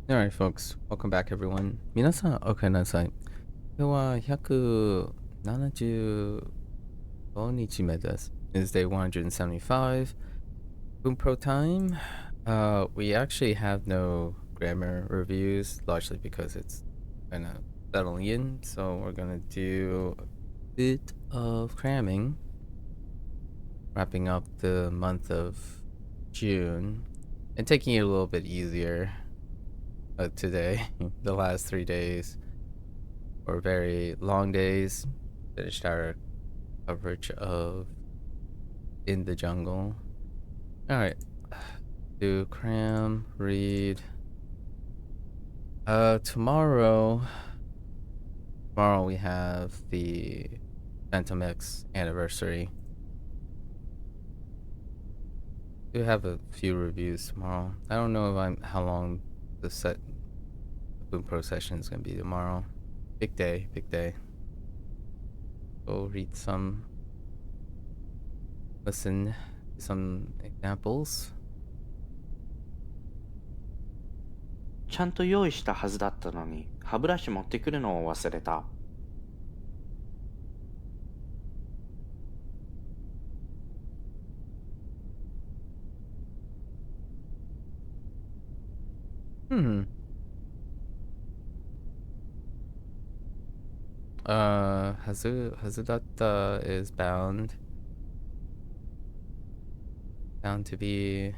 Alright, folks. Welcome back, everyone. 皆さん、おかえりなさい。今日は175日目です。It's day 175. Bunpro time. We actually have no grammar reviews, largely because it's kind of settling in. So we're gonna do a bit of cramming, wrapping up the month of June, and taking it a little bit easier today. The last 3 days or very long days. Finished our coverage of In the Jungle. Alright. Do cram, read. Tomorrow we have the Phantom X anniversary. We have a few reviews tomorrow. I don't know if how long the Bunpro session is gonna be tomorrow. Big day, big day. Go read some, listen to some examples. ちゃんと用意したはずだったのに、歯ブラシ持ってくるのを忘れた。Hazudata is bound to be,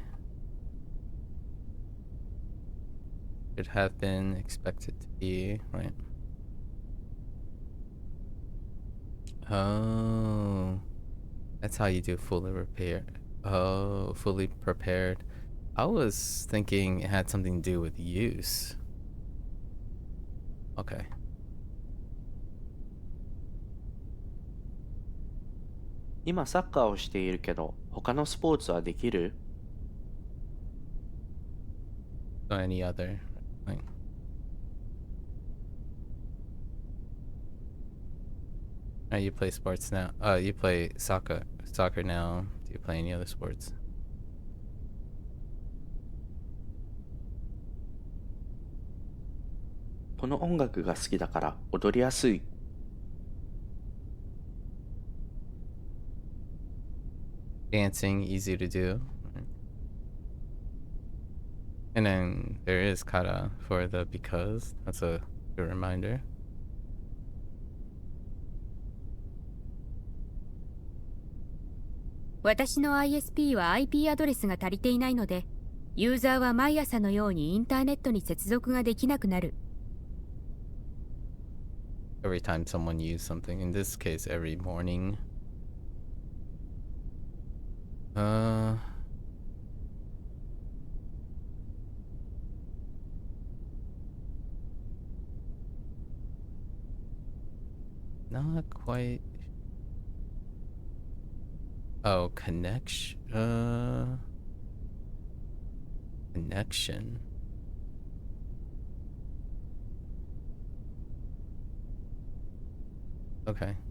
should have been, expected to be, right? Oh, that's how you do fully repaired. Oh, fully prepared. I was thinking it had something to do with use. Okay. 今サッカーをしているけど、他のスポーツはできる？ So any other, like, you play sports now. You play soccer now. Do you play any other sports? この音楽が好きだから踊りやすい。Dancing, easy to do. And then there is kata for the because. That's a good reminder. 私の ISP は IP アドレスが足りていないので、ユーザーは毎朝のようにインターネットに接続ができなくなる。Every time someone used something. In this case, every morning. Not quite. Oh, connection. Connection. Okay.「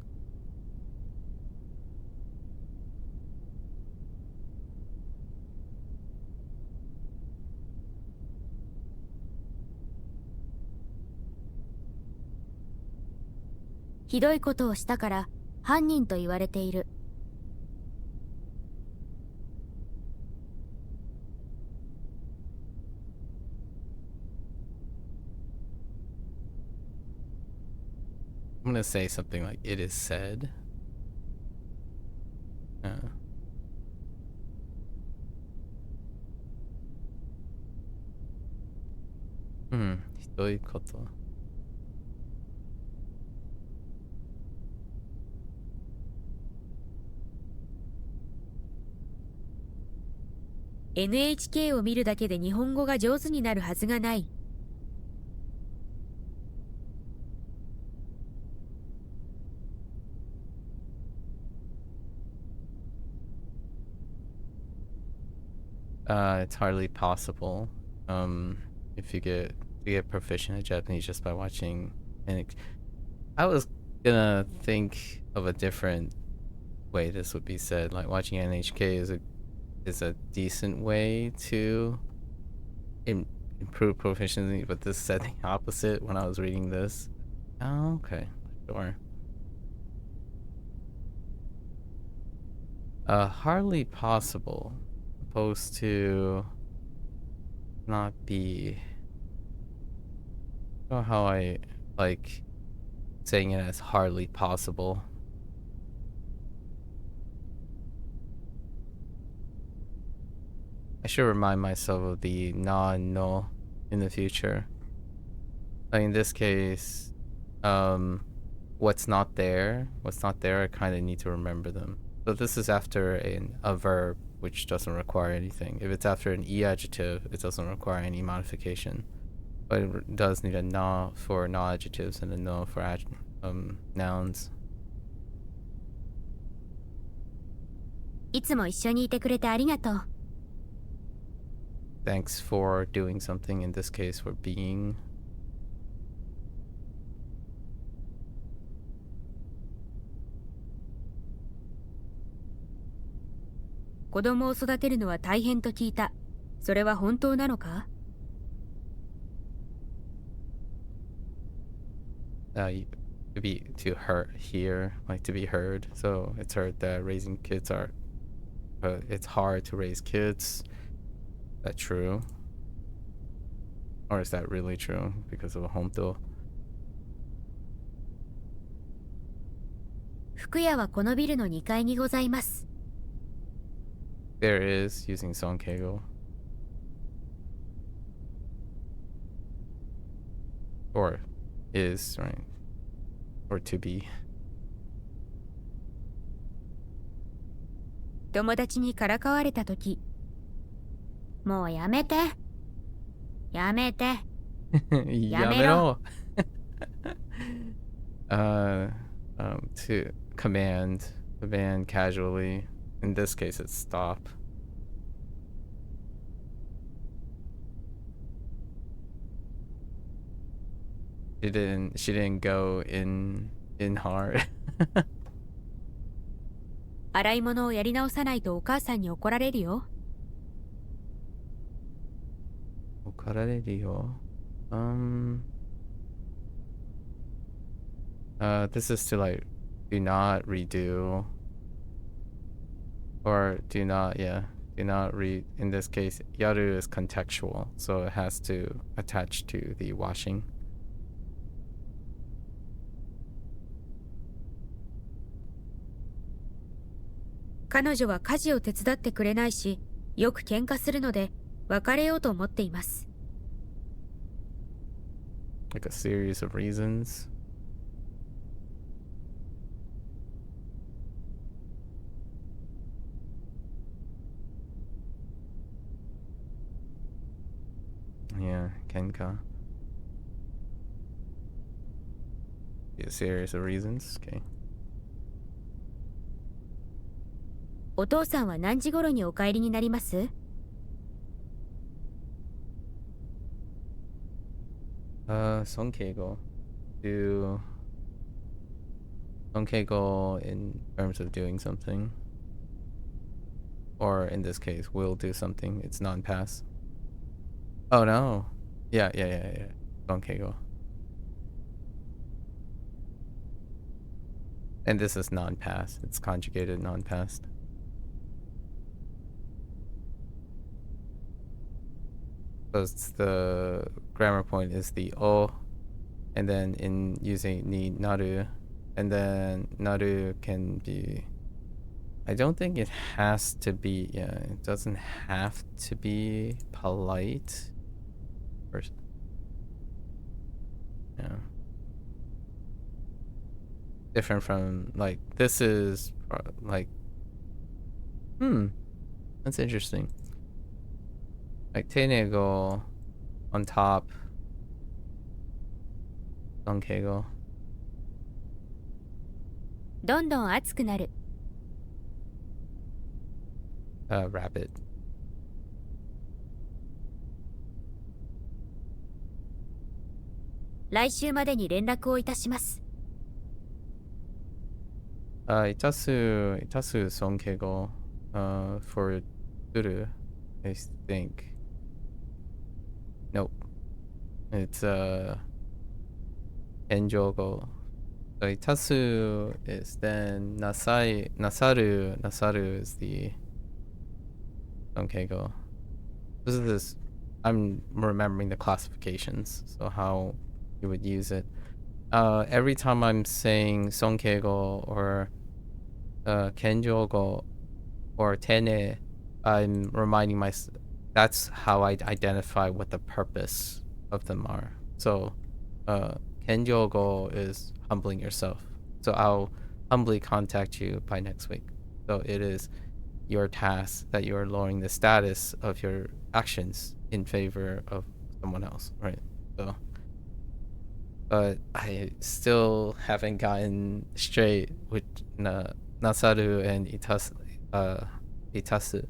ひどいことをしたから犯人と言われている。I'm gonna say something like it is said.ひどいこと。NHK を見るだけで日本語が上手になるはずがない。It's hardly possible. If you get proficient at Japanese just by watching. And I was gonna think of a different way this would be said. Like watching NHK is a decent way to improve proficiency, but this said the opposite when I was reading this. Oh, okay. Sure. Hardly possible. Opposed to not be. I don't know how I like saying it as hardly possible. I should remind myself of the no in the future. Like in this case, what's not there, I kind of need to remember them. So this is after a verb, which doesn't require anything. If it's after an e adjective, it doesn't require any modification. But it does need a na for non-adjectives and a no for nouns. いつも一緒にいてくれてありがとう。Thanks for doing something, in this case for being. "子供を育てるのは大変と聞いた。それは本当なのか?" To be to hear, like to be heard. So it's heard that raising kids are, it's hard to raise kids. Is that true? Or is that really true because of a honto? 服屋はこのビルの2階にございます。There is using sonkeigo. Or is, right? Or to be. 友達にからかわれたとき、もうやめて。やめて。Yamero. To command casually. In this case, it's stop. She didn't go in hard. 洗い物をやり直さないとお母さんに怒られるよ。Okarareru. This is to like do not redo or do not read. In this case, yaru is contextual, so it has to attach to the washing. 彼女は家事を手伝ってくれないし、よく喧嘩するので別れようと思っています。Like a series of reasons. Yeah, kenka. A series of reasons. Okay. お父さんは何時頃にお帰りになります？ Sonkeigo. Do Sonkeigo in terms of doing something. Or in this case, will do something. It's non-pass. Oh no. Yeah. Sonkeigo. And this is non-pass. It's conjugated non-past. So it's the grammar point is the o, and then in using ni naru, and then naru can be. I don't think it has to be. Yeah, it doesn't have to be polite. First. Yeah. Different from like this is like. That's interesting. Like Teinego on top. Sonkeigo. どんどん暑くなる。Rapid. 来週までに連絡をいたします。Itasu Sonkeigo for Duru, I think. Nope. It's Kenjogo. So itasu is then nasaru is the sonkeigo. This. I'm remembering the classifications, so how you would use it. Every time I'm saying sonkeigo or kenjogo or tene, I'm reminding myself that's how I identify what the purpose of them are. So, kenjogo is humbling yourself. So I'll humbly contact you by next week. So it is your task that you are lowering the status of your actions in favor of someone else, right? So, but I still haven't gotten straight with Nasaru and Itasu.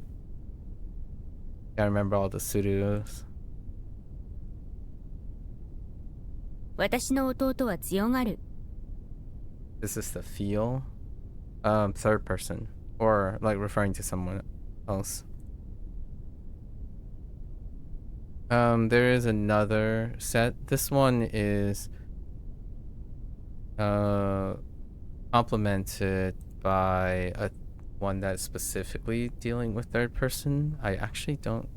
I remember all the surus. 私の弟は強がる。 This is the feel, third person, or like referring to someone else. There is another set. This one is complemented by one that's specifically dealing with third person. I actually don't.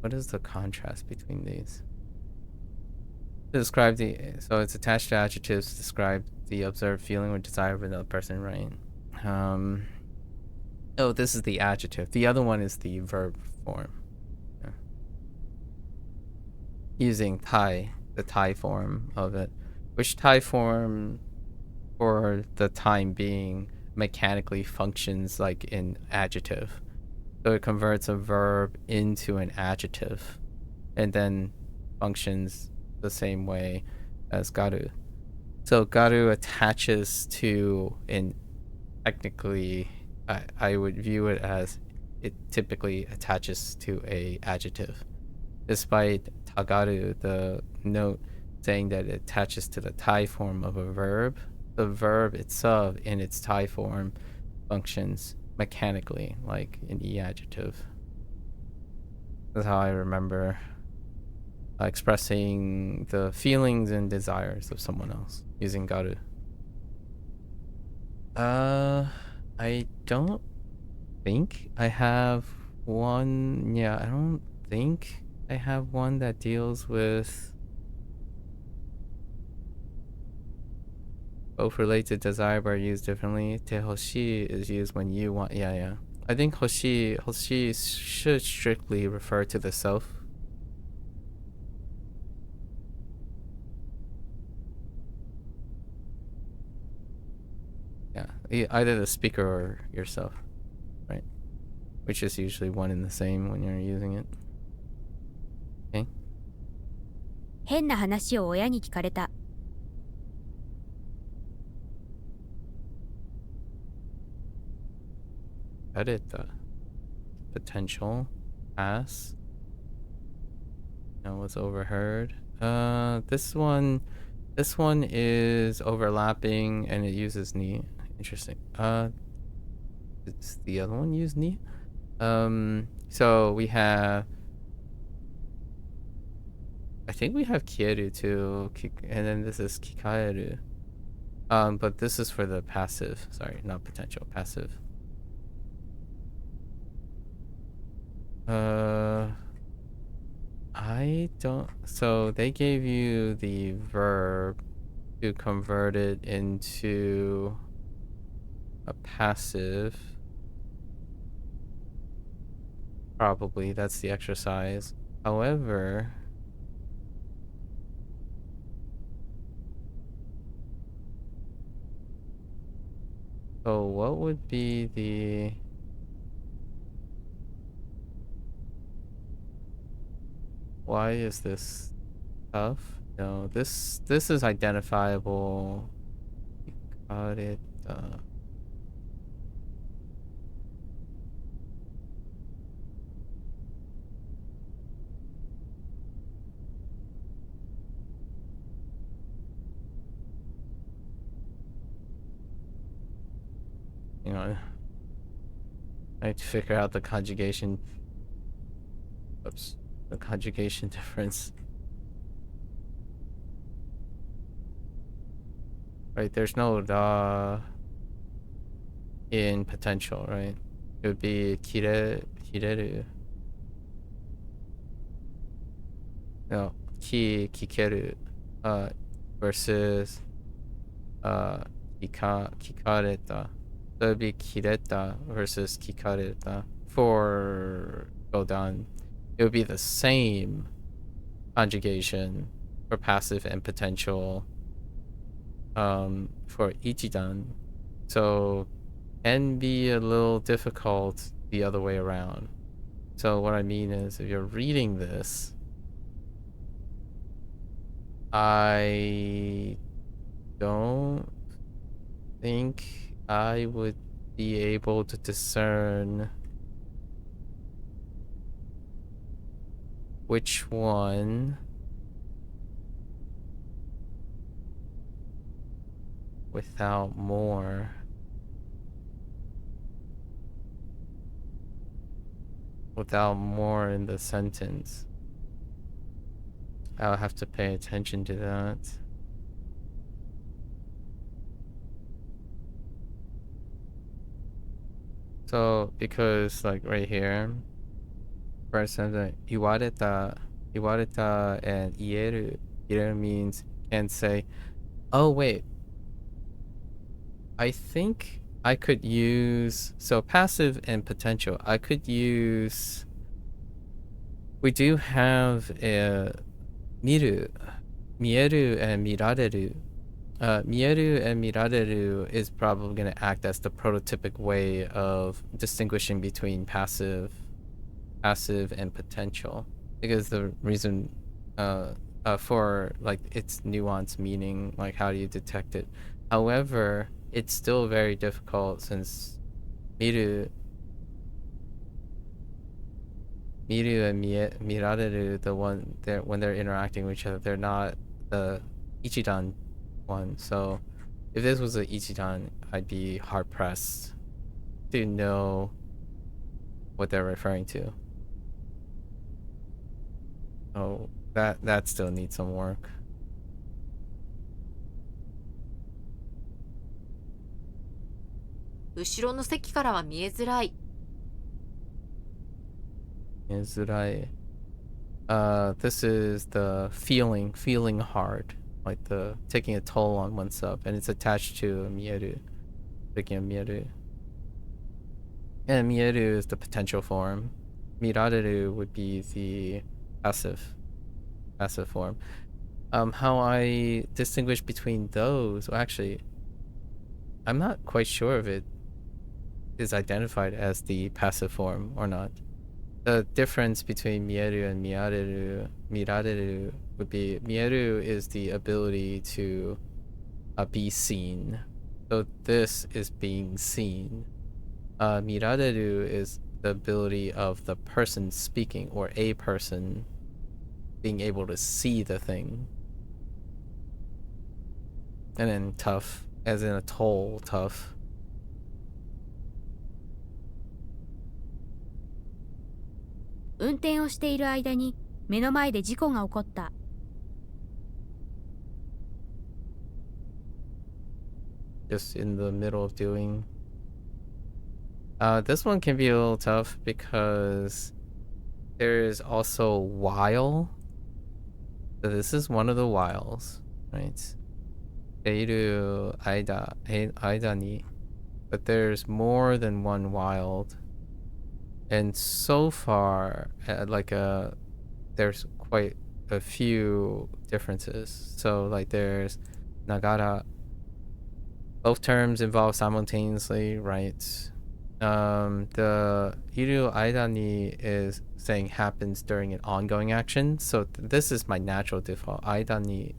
What is the contrast between these? To describe so it's attached to adjectives to describe the observed feeling or desire of another person, right? Oh, this is the adjective. The other one is the verb form. Yeah. Using tai, the tai form of it, which tai form for the time being mechanically functions like an adjective. So it converts a verb into an adjective and then functions the same way as garu. So garu attaches to an technically, I would view it as it typically attaches to a adjective, despite tagaru, the note saying that it attaches to the tai form of a verb. The verb itself in its tai form functions mechanically like an e-adjective. That's how I remember expressing the feelings and desires of someone else using garu. I don't think I have one. Yeah, I don't think I have one that deals with both related desire but are used differently. Te hoshi is used when you want. Yeah. I think hoshi should strictly refer to the self. Yeah, either the speaker or yourself, right? Which is usually one and the same when you're using it. Okay. 変な話を親に聞かれた。 Edit the potential pass. Was overheard. This one is overlapping and it uses ni. Interesting. Does the other one use ni? So we have, I think we have kieru too, and then this is kikaeru. But this is for the passive. Sorry, not potential, passive. I don't. So they gave you the verb to convert it into a passive. Probably that's the exercise. However, so what would be the why is this tough? No, this is identifiable. Got it. Hang on. I have to figure out the conjugation. Oops. the conjugation difference. Right, there's no da in potential, right? It would be kireru. No, kikeru versus kikareta. So it would be kireta versus kikareta. For Godan, it would be the same conjugation for passive and potential for ichidan. So can be a little difficult the other way around. So what I mean is, if you're reading this, I don't think I would be able to discern which one without more. Without more in the sentence. I'll have to pay attention to that. So, because like right here, for example, iwareta and ieru means can say, oh wait, I think I could use, so passive and potential, I could use, we do have a mieru and mirareru. Mieru and mirareru is probably going to act as the prototypic way of distinguishing between passive and potential, because the reason for like its nuanced meaning, like how do you detect it. However, it's still very difficult, since miru and mirareru, the one that when they're interacting with each other, they're not the ichidan one. So if this was an ichidan, I'd be hard pressed to know what they're referring to. Oh, that still needs some work. This is the feeling hard, like the taking a toll on oneself, and it's attached to a mieru, taking a mieru. And mieru is the potential form. Mirareru would be the passive form. How I distinguish between those, well, actually, I'm not quite sure if it is identified as the passive form or not. The difference between mieru and mirareru would be, mieru is the ability to be seen. So this is being seen. Mirareru is the ability of the person speaking, or a person being able to see the thing. And then tough, as in a toll, tough. Just in the middle of doing. This one can be a little tough because there is also while. So this is one of the whiles, right? Eiru aida ni. But there's more than one wild. And so far, there's quite a few differences. So like there's nagara. Both terms involve simultaneously, right? The iru aida ni is saying happens during an ongoing action. So this is my natural default. Aida ni,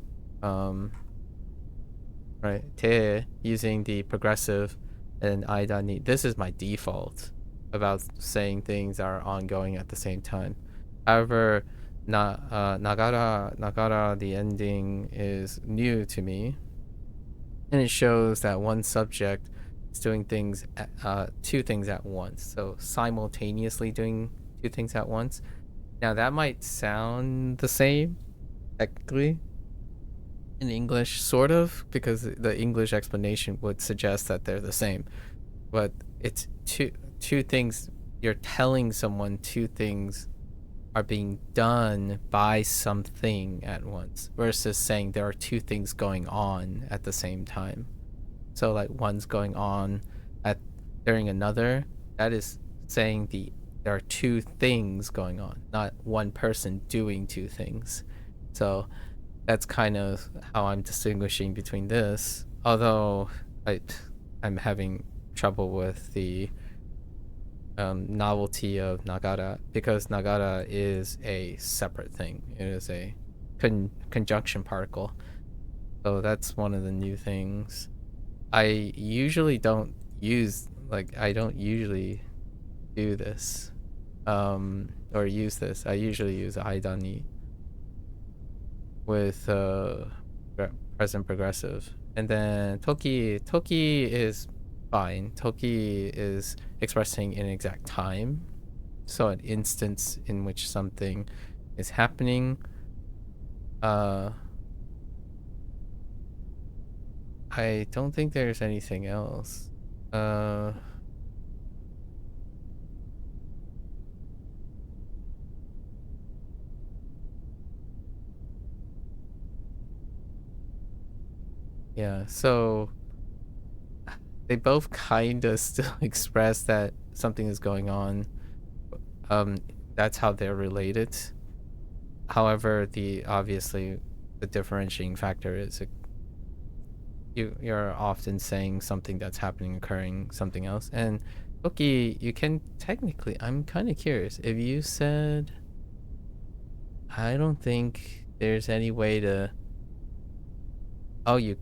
right? Te, using the progressive, and aida ni. This is my default about saying things that are ongoing at the same time. However, nagara, the ending is new to me, and it shows that one subject is doing things, two things at once. So simultaneously doing two things at once. Now that might sound the same, technically, in English, sort of, because the English explanation would suggest that they're the same. But it's two things. You're telling someone two things are being done by something at once, versus saying there are two things going on at the same time. So like one's going on during another. That is saying there are two things going on, not one person doing two things. So that's kind of how I'm distinguishing between this. Although I'm having trouble with the novelty of Nagara, because Nagara is a separate thing. It is a conjunction particle. So that's one of the new things. I usually don't do this or use this. I usually use aidani with present progressive. And then toki is fine. Toki is expressing an exact time, so an instance in which something is happening. I don't think there's anything else. Yeah, so they both kind of still express that something is going on. That's how they're related. However, obviously the differentiating factor is you're often saying something that's happening, occurring, something else. And Toki, you can technically, I'm kind of curious, if you said, I don't think there's any way to, oh, you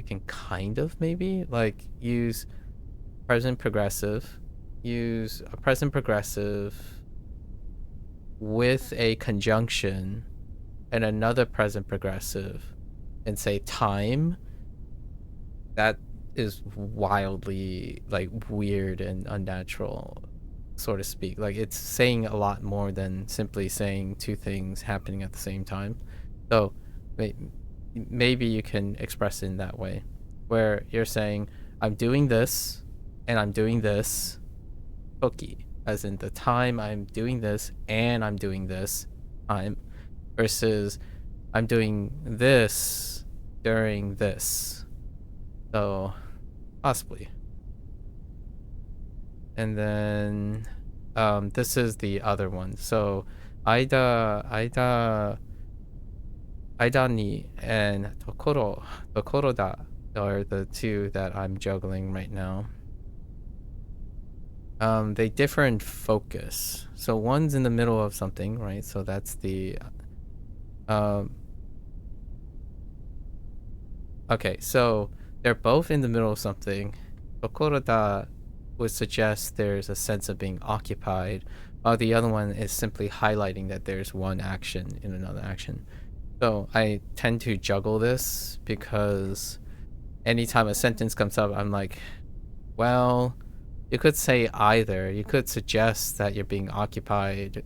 can kind of maybe like use present progressive, use a present progressive with a conjunction and another present progressive and say time. That is wildly like weird and unnatural, so to speak. Like it's saying a lot more than simply saying two things happening at the same time. So maybe you can express it in that way, where you're saying I'm doing this and I'm doing this toki, as in the time I'm doing this and I'm doing this time, versus I'm doing this during this. So possibly. And then this is the other one. So aidani and tokoroda are the two that I'm juggling right now. They differ in focus. So one's in the middle of something, right? So that's the okay, so they're both in the middle of something. Tokoroda would suggest there's a sense of being occupied, while the other one is simply highlighting that there's one action in another action. So I tend to juggle this because anytime a sentence comes up, I'm like, well, you could say either. You could suggest that you're being occupied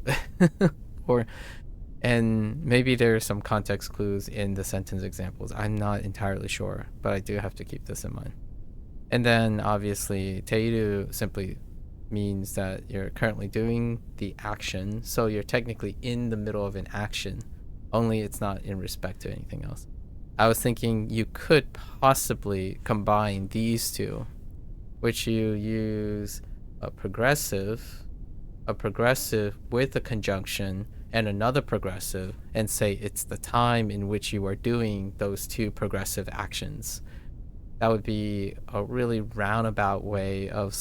and maybe there's some context clues in the sentence examples. I'm not entirely sure, but I do have to keep this in mind. And then obviously teiru simply means that you're currently doing the action, so you're technically in the middle of an action, only it's not in respect to anything else. I was thinking you could possibly combine these two, which you use a progressive with a conjunction and another progressive, and say it's the time in which you are doing those two progressive actions. That would be a really roundabout way of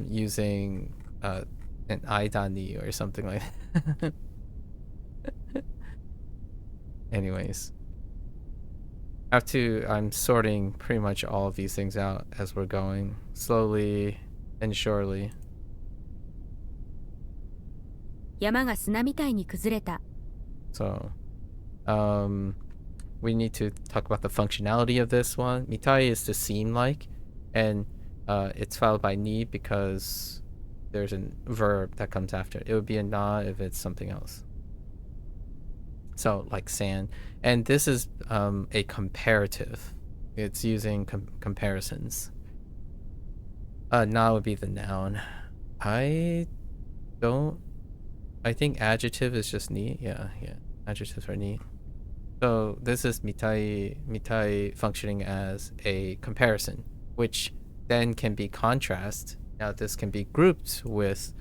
using an aidani or something like that. Anyways, I'm sorting pretty much all of these things out as we're going, slowly and surely. 山が砂みたいに崩れた。 So, we need to talk about the functionality of this one. Mitai is to seem like, and it's followed by ni because there's a verb that comes after it. It would be a na if it's something else. So like san. And this is a comparative. It's using comparisons. Na would be the noun. I think adjective is just ni. Yeah. Adjectives are ni. So this is mitai functioning as a comparison, which then can be contrast. Now this can be grouped with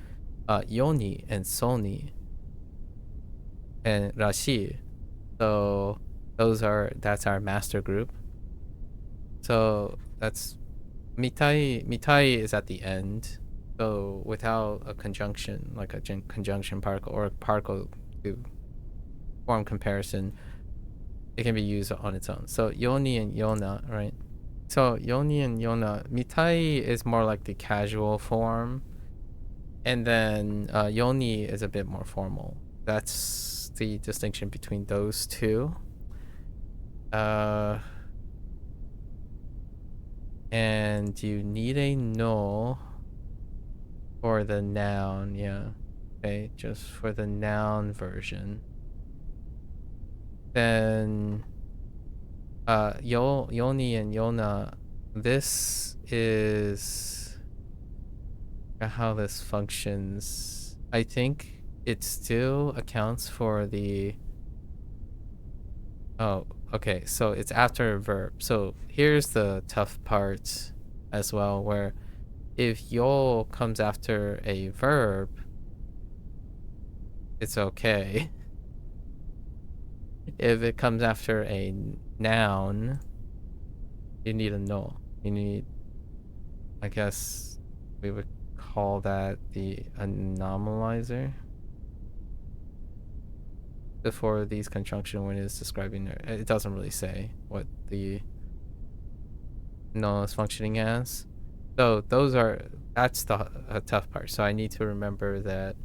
yoni and soni and rashi. So that's our master group. So that's mitai is at the end. So without a conjunction, like a conjunction particle or a particle to form comparison, it can be used on its own. So yoni and yona, right? So yoni and yona, mitai is more like the casual form, and then yoni is a bit more formal. That's the distinction between those two. And you need a no for the noun, yeah. Okay, just for the noun version. Then yoni and yona, this is how this functions. I think it still accounts for the okay, so it's after a verb. So here's the tough part as well, where if yo comes after a verb, it's okay. If it comes after a noun, you need a no. You need, I guess we would call that the anomalizer before these conjunction when it's describing it doesn't really say what the no is functioning as. So that's the tough part. So I need to remember that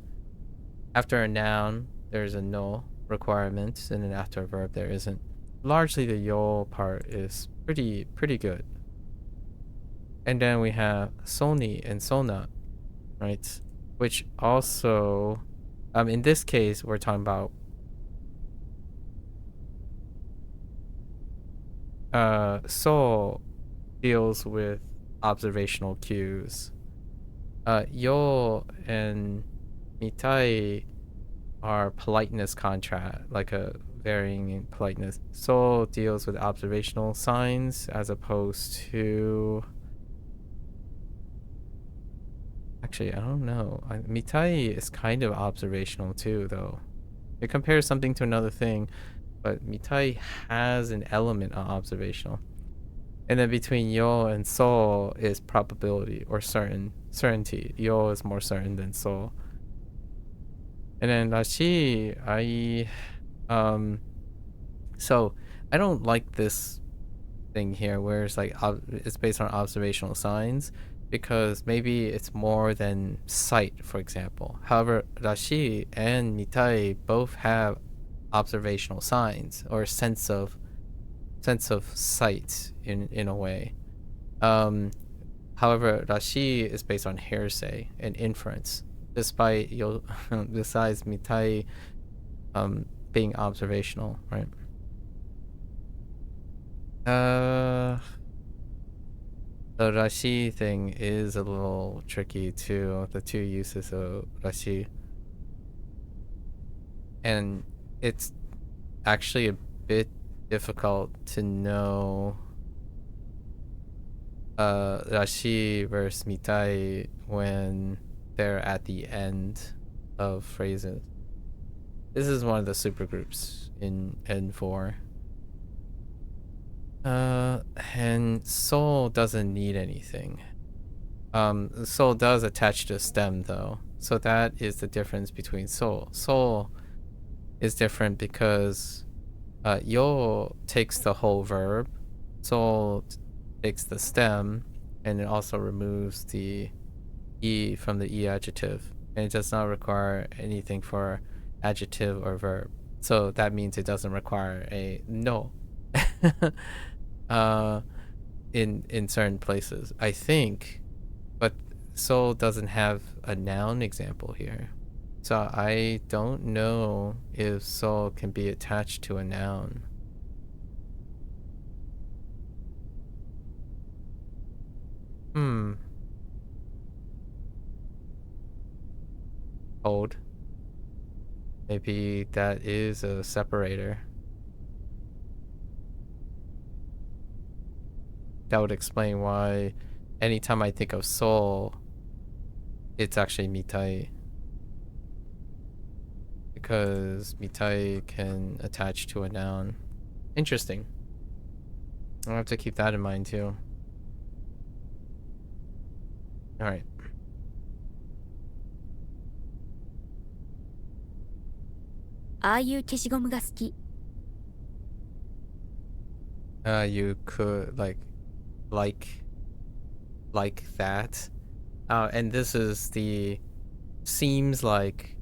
after a noun there's a no requirement, and then after a verb there isn't. Largely the yo part is pretty good. And then we have soni and sona, right? Which also in this case we're talking about so deals with observational cues. Yo and mitai are politeness contrast, like a varying in politeness. So deals with observational signs as opposed to, actually I don't know. Mitai is kind of observational too, though. It compares something to another thing, but mitai has an element of observational. And then between yo and so is probability or certainty. Yo is more certain than so. And then rashi, so I don't like this thing here where it's like it's based on observational signs, because maybe it's more than sight, for example. However, rashi and mitai both have observational signs or sense of sight in a way. However, rashi is based on hearsay and inference, despite besides mitai being observational, right? The rashi thing is a little tricky too, the two uses of rashi. And it's actually a bit difficult to know rashi versus mitai when they're at the end of phrases. This is one of the supergroups in N4. And soul doesn't need anything. Soul does attach to a stem though, so that is the difference between soul. Soul is different because yo takes the whole verb, soul takes the stem, and it also removes the e from the e adjective, and it does not require anything for adjective or verb. So that means it doesn't require a no. In certain places, I think. But Soul doesn't have a noun example here. So I don't know if soul can be attached to a noun. Hold. Maybe that is a separator. That would explain why anytime I think of soul, it's actually mitai. Because mitai can attach to a noun. Interesting. I'll have to keep that in mind too. Alright. You could like that. And this is the seems like,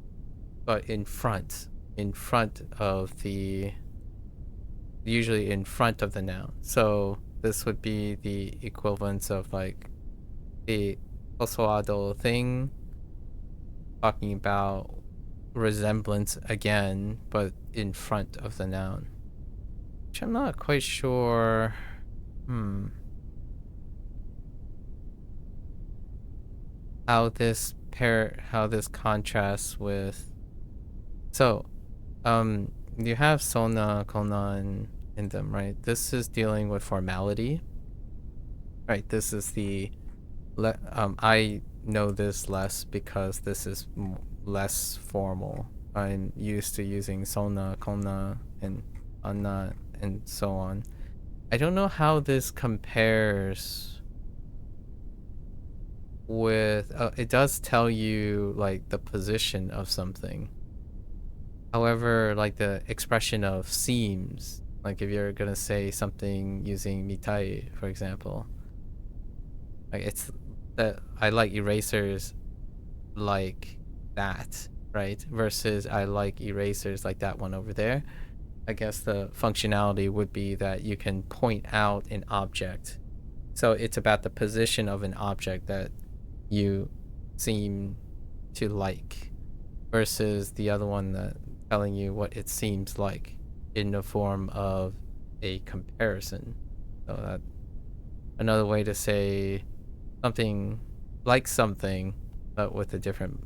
but in front of the, usually in front of the noun. So this would be the equivalence of like the osoado thing, talking about resemblance again, but in front of the noun. Which I'm not quite sure. How this contrasts with. So, you have sona, kona in them, right? This is dealing with formality. Right, this is the I know this less because this is less formal. I'm used to using sona, kona, and anna, and so on. I don't know how this compares with. It does tell you like the position of something. However, like the expression of seems, like if you're gonna say something using mitai, for example, like it's that I like erasers like that, right? Versus I like erasers like that one over there. I guess the functionality would be that you can point out an object. So it's about the position of an object that you seem to like, versus the other one that telling you what it seems like in the form of a comparison. So that another way to say something like something, but with a different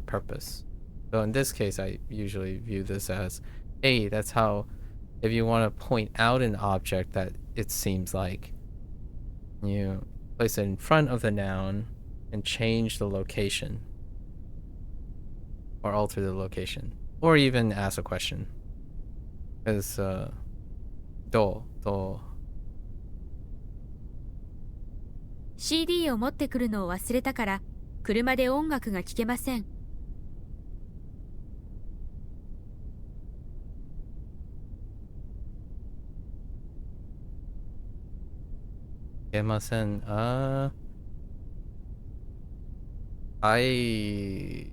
purpose. So in this case, I usually view this as, hey, that's how, if you want to point out an object that it seems like, you place it in front of the noun and change the location, or alter the location, or even ask a question. Because do CD を持ってくるのを忘れたから車で音楽が聴けません。いません。I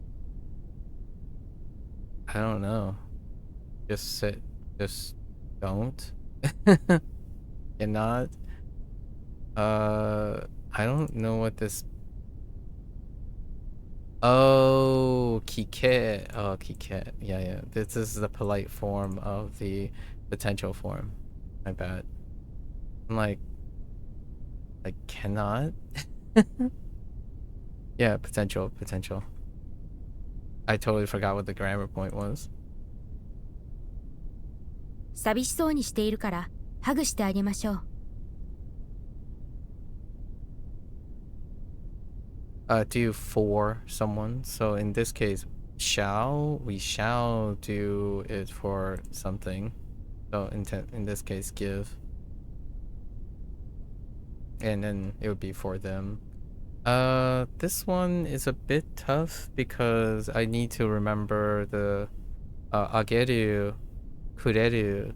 don't know. Just don't. Cannot. I don't know what this. Oh, kike. Oh, kike. Yeah. This is the polite form of the potential form. My bad. I'm like cannot. Yeah, potential. I totally forgot what the grammar point was. 寂しそうにしているからハグしてあげましょう。Do for someone. So in this case, we shall do it for something. So in this case, give. And then it would be for them. This one is a bit tough because I need to remember the ageru, kureru.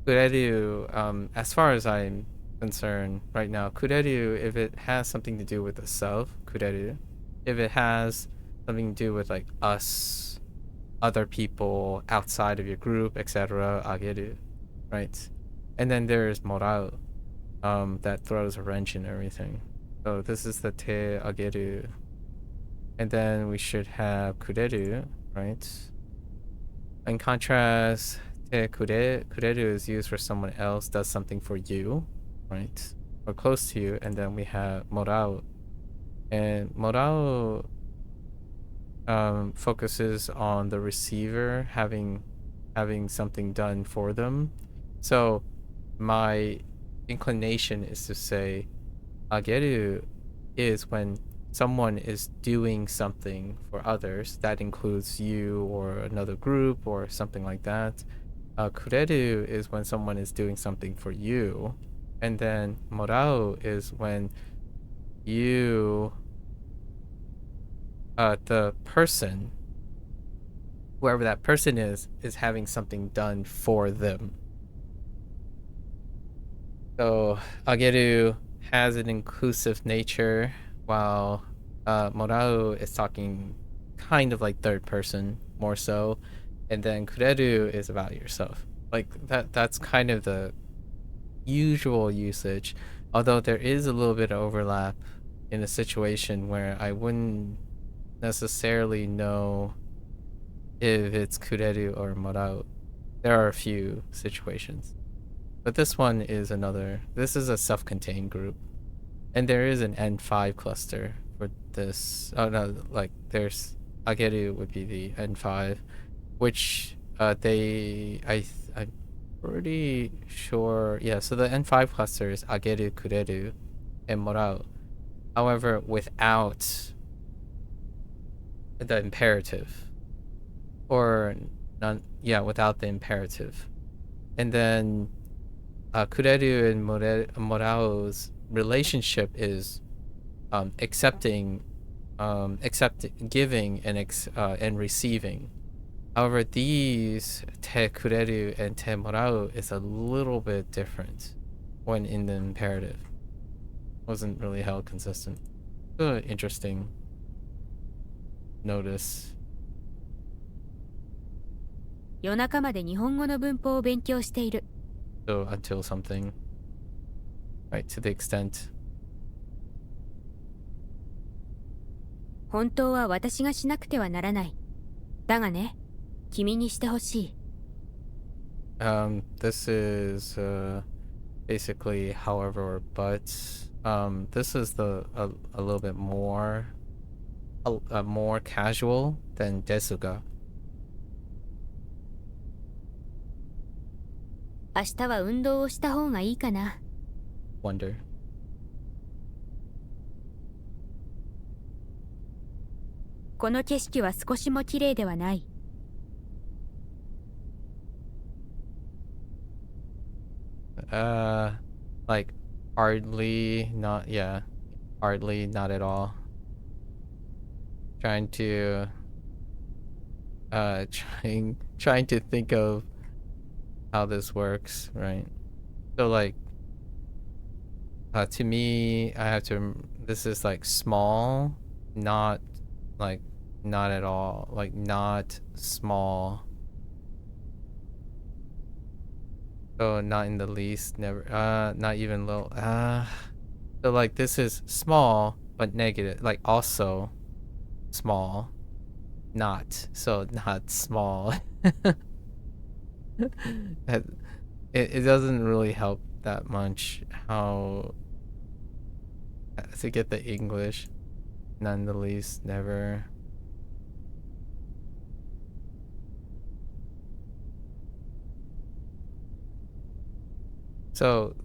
Kureru, as far as I'm concerned right now, kureru, if it has something to do with the self, kureru. If it has something to do with like us, other people outside of your group, etc., ageru, right? And then there's morau, that throws a wrench in everything. So this is the te ageru And then we should have kureru, right? In contrast, kureru is used for someone else does something for you, right? Or close to you. And then we have morau. And morau focuses on the receiver having something done for them. So my inclination is to say ageru is when someone is doing something for others. That includes you or another group or something like that. Kureru is when someone is doing something for you. And then morau is when you the person, whoever that person is having something done for them. So ageru has an inclusive nature, while morau is talking kind of like third person more so, and then kureru is about yourself. Like that's kind of the usual usage, although there is a little bit of overlap in a situation where I wouldn't necessarily know if it's kureru or morau. There are a few situations, but this one is this is a self-contained group, and there is an N5 cluster for this. Oh no, like there's ageru would be the N5, which I'm pretty sure, yeah, so the N5 cluster is ageru, kureru, and morau. However, without the imperative, or none, yeah, without the imperative. And then kureru and morau's relationship is accepting, giving and receiving. However, these te kureru and te morau is a little bit different when in the imperative. Wasn't really held consistent. Interesting notice. 夜中まで日本語の文法を勉強している。 So until something, right, to the extent. 本当は私がしなくてはならない。だがね、君にしてほしい。This is basically however or but. This is a little bit more more casual than desu ga. 明日は運動をした方がいいかな。 Wonder. この景色は少しも綺麗ではない。 Like hardly not, yeah, hardly not at all. Trying to trying to think of how this works, right? So like to me, I have to, this is like small, not like not at all, like not small. So not in the least, never, not even little, so like this is small but negative, like also small, not, so not small. It doesn't really help that much how to get the English, none the least, never. So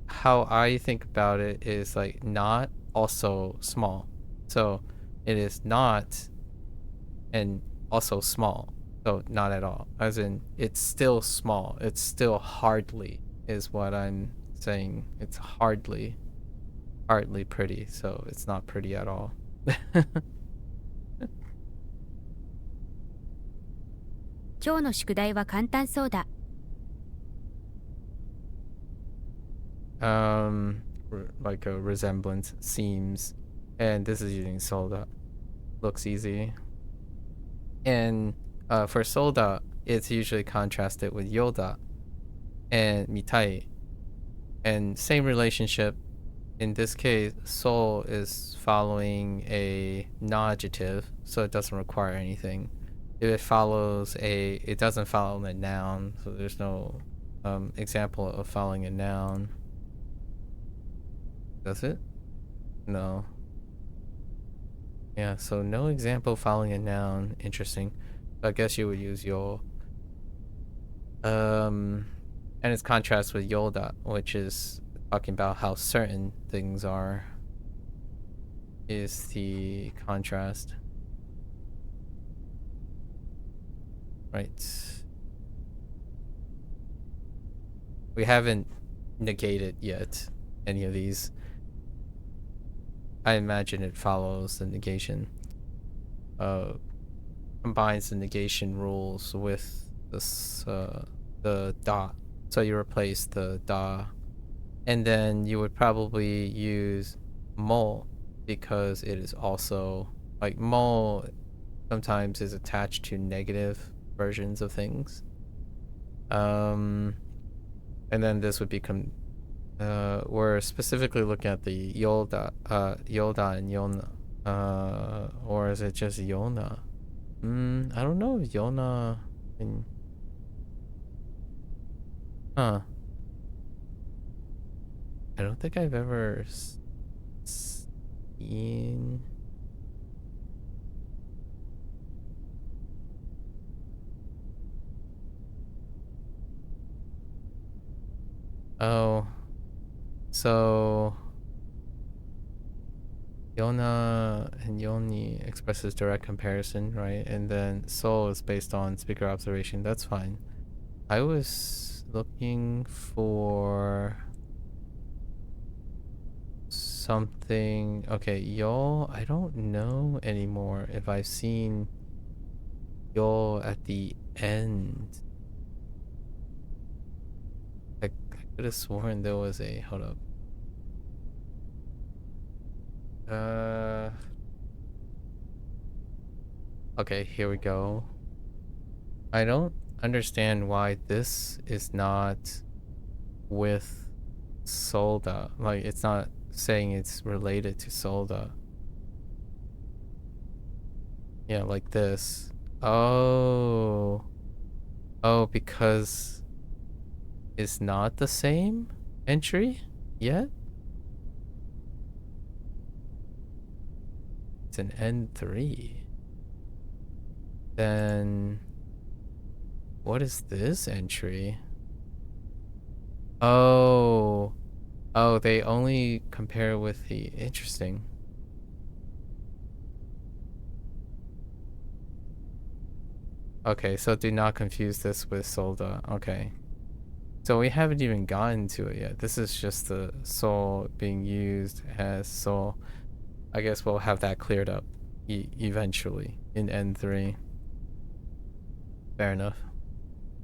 how I think about it is like not also small. So it is not and also small. So not at all. As in it's still small. It's still hardly is what I'm saying. It's hardly pretty. So it's not pretty at all. 今日の宿題は簡単そうだ。 Like a resemblance seems, and this is using solda. Looks easy. And for solda, it's usually contrasted with yoda and mitai. And same relationship, in this case, soul is following a nonative, so it doesn't require anything. If it follows it doesn't follow a noun, so there's no example of following a noun. Does it? No. Yeah, so no example following a noun. Interesting. So I guess you would use yo. And its contrast with yoda, which is talking about how certain things are, is the contrast. Right. We haven't negated yet any of these. I imagine it follows the negation. Combines the negation rules with this the da. So you replace the da, and then you would probably use mo, because it is also like mo sometimes is attached to negative versions of things. And then this would become we're specifically looking at the yoda and yona, or is it just yona? I don't know if yona and I don't think I've ever seen. Oh, so Yona and Yoni expresses direct comparison, right? And then soul is based on speaker observation. That's fine. I was looking for something. Okay, yo, I don't know anymore if I've seen yo at the end. I could have sworn there was a, hold up. Okay, here we go. I don't understand why this is not with Solda. Like, it's not saying it's related to Solda. Yeah, like this. Oh, because it's not the same entry yet? It's an N3. Then what is this entry? Oh, they only compare with the interesting. Okay, so do not confuse this with Solda. Okay. So we haven't even gotten to it yet. This is just the soul being used as soul. I guess we'll have that cleared up eventually in N3. Fair enough.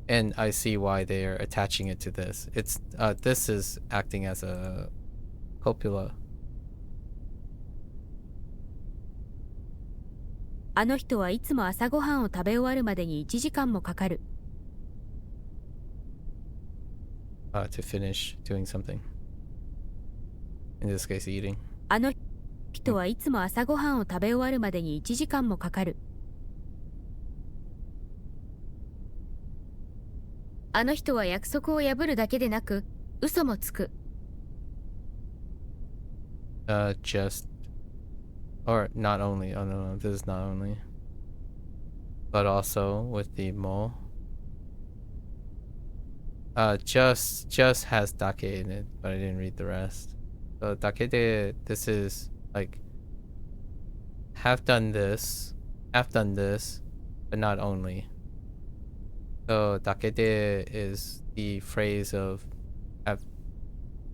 And I see why they are attaching it to this. It's this is acting as a copula. あの人はいつも朝ごはんを食べ終わるまでに1時間もかかる。To finish doing something. In this case, eating. あの人はいつも朝ごはんを食べ終わるまでに1時間もかかる。あの人は約束を破るだけでなく、嘘もつく。Just, or not only. Oh no, this is not only. But also with the mo. Just has dake in it, but I didn't read the rest. So dake de, this is like have done this, but not only. So dake de is the phrase of have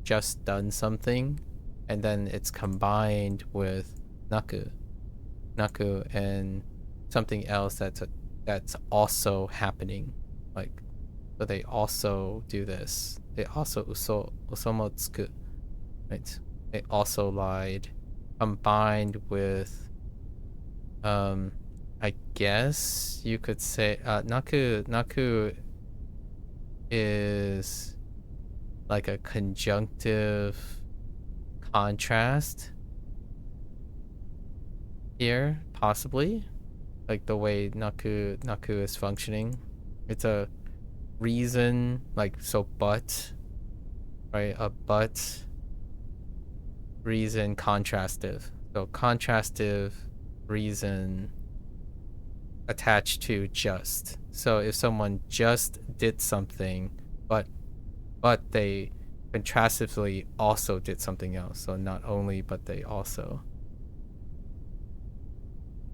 just done something, and then it's combined with naku and something else that's also happening, like, so they also do this. They also usomotsuku, right? They also lied, combined with I guess you could say naku is like a conjunctive contrast here, possibly, like the way naku is functioning. It's a reason, like, so but, right? A but reason contrastive. So contrastive reason attached to just. So if someone just did something, but they contrastively also did something else. So not only, but they also,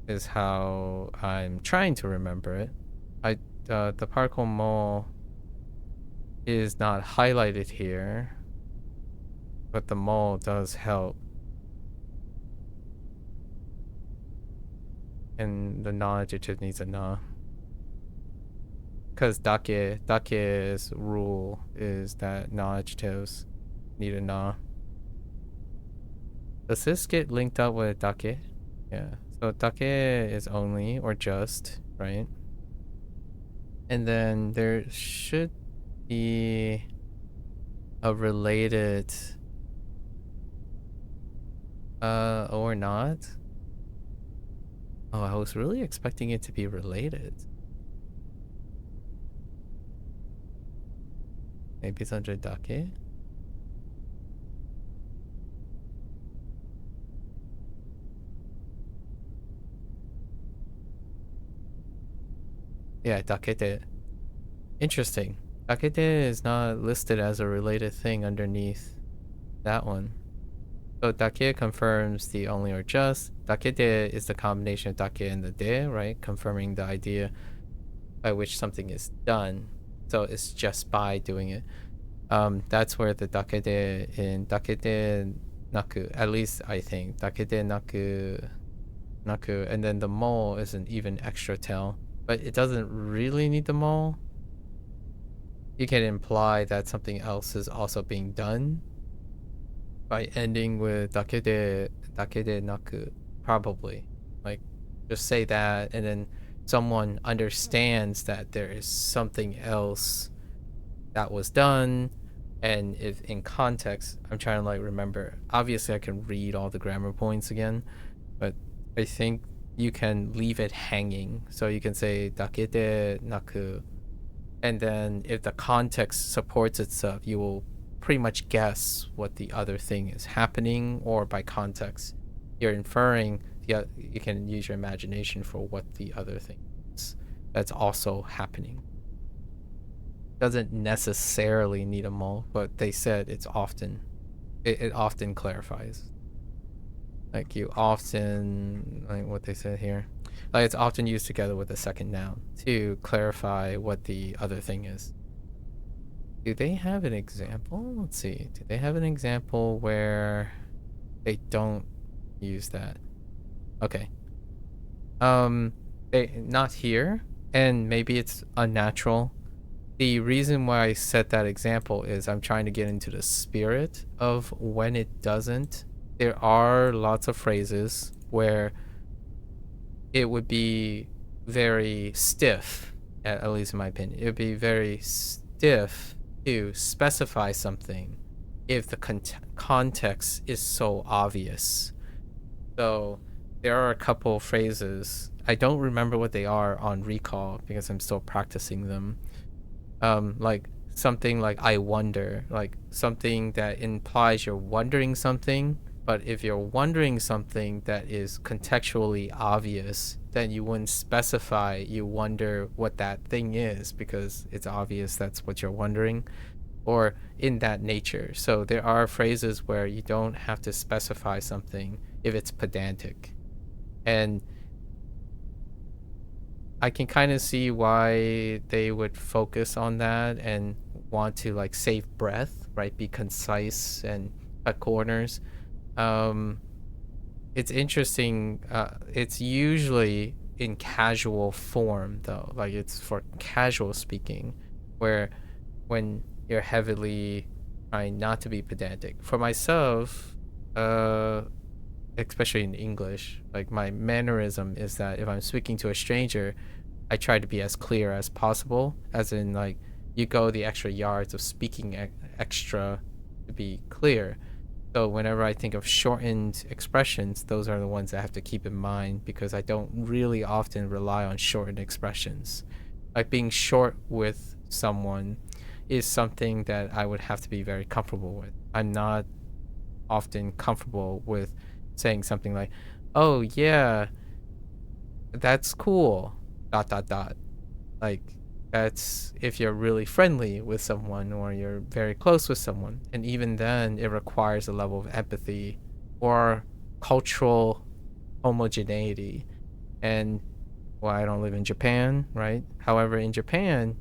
is how I'm trying to remember it. The particle mole is not highlighted here, but the mole does help. And the non-adjective needs a na. Because dake's rule is that non-adjectives need a na. Does this get linked up with dake? Yeah. So dake is only or just, right? And then there should be a related or not. Oh, I was really expecting it to be related. Maybe it's under dake. Yeah, dakete. Interesting. Dakete is not listed as a related thing underneath that one. So dake confirms the only or just. Dakete is the combination of dake and the de, right? Confirming the idea by which something is done. So it's just by doing it. That's where the dakete in dakete naku, at least I think, dakete naku, and then the mole is an even extra tail. But it doesn't really need the mole. You can imply that something else is also being done by ending with dakede naku, probably. Like, just say that, and then someone understands that there is something else that was done. And if in context, I'm trying to like remember, obviously I can read all the grammar points again, but I think you can leave it hanging. So you can say dakete naku, and then if the context supports itself, you will pretty much guess what the other thing is happening, or by context, you're inferring, you can use your imagination for what the other thing is that's also happening. Doesn't necessarily need a mole, but they said it's often, it often clarifies. Like you often, like what they said here, like it's often used together with a second noun to clarify what the other thing is. Do they have an example? Let's see. Do they have an example where they don't use that? Okay. Not here, and maybe it's unnatural. The reason why I set that example is I'm trying to get into the spirit of when it doesn't. There are lots of phrases where it would be very stiff, at least in my opinion. It would be very stiff to specify something if the context is so obvious. So there are a couple phrases. I don't remember what they are on recall because I'm still practicing them. Like something like I wonder, like something that implies you're wondering something. But if you're wondering something that is contextually obvious, then you wouldn't specify you wonder what that thing is because it's obvious that's what you're wondering, or in that nature. So there are phrases where you don't have to specify something if it's pedantic. And I can kind of see why they would focus on that and want to like save breath, right? Be concise and cut corners. It's interesting. It's usually in casual form though, like it's for casual speaking, where when you're heavily trying not to be pedantic. For myself, especially in English, like my mannerism is that if I'm speaking to a stranger, I try to be as clear as possible, as in like you go the extra yards of speaking extra to be clear. So whenever I think of shortened expressions, those are the ones I have to keep in mind because I don't really often rely on shortened expressions. Like being short with someone is something that I would have to be very comfortable with. I'm not often comfortable with saying something like, "Oh yeah, that's cool." ... Like that's if you're really friendly with someone or you're very close with someone, and even then it requires a level of empathy or cultural homogeneity. And well, I don't live in Japan, right? However, in Japan,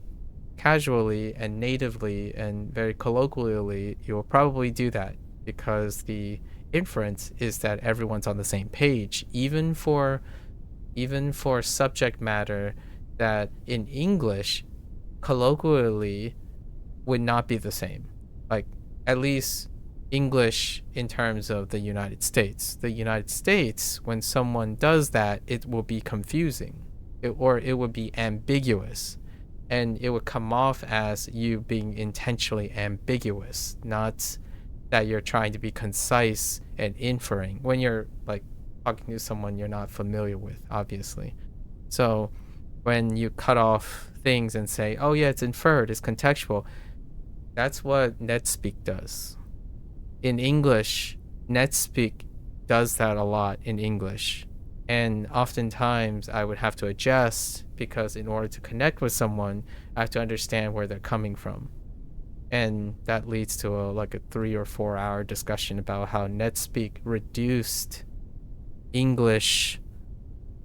casually and natively and very colloquially, you will probably do that because the inference is that everyone's on the same page, even for subject matter that in English colloquially would not be the same. Like at least English in terms of the United States. The United States, when someone does that, it will be confusing, or it would be ambiguous, and it would come off as you being intentionally ambiguous, not that you're trying to be concise and inferring when you're like talking to someone you're not familiar with, obviously. So when you cut off things and say, "Oh yeah, it's inferred, it's contextual," that's what NetSpeak does. In English, NetSpeak does that a lot in English. And oftentimes I would have to adjust because in order to connect with someone, I have to understand where they're coming from. And that leads to a 3 or 4 hour discussion about how NetSpeak reduced English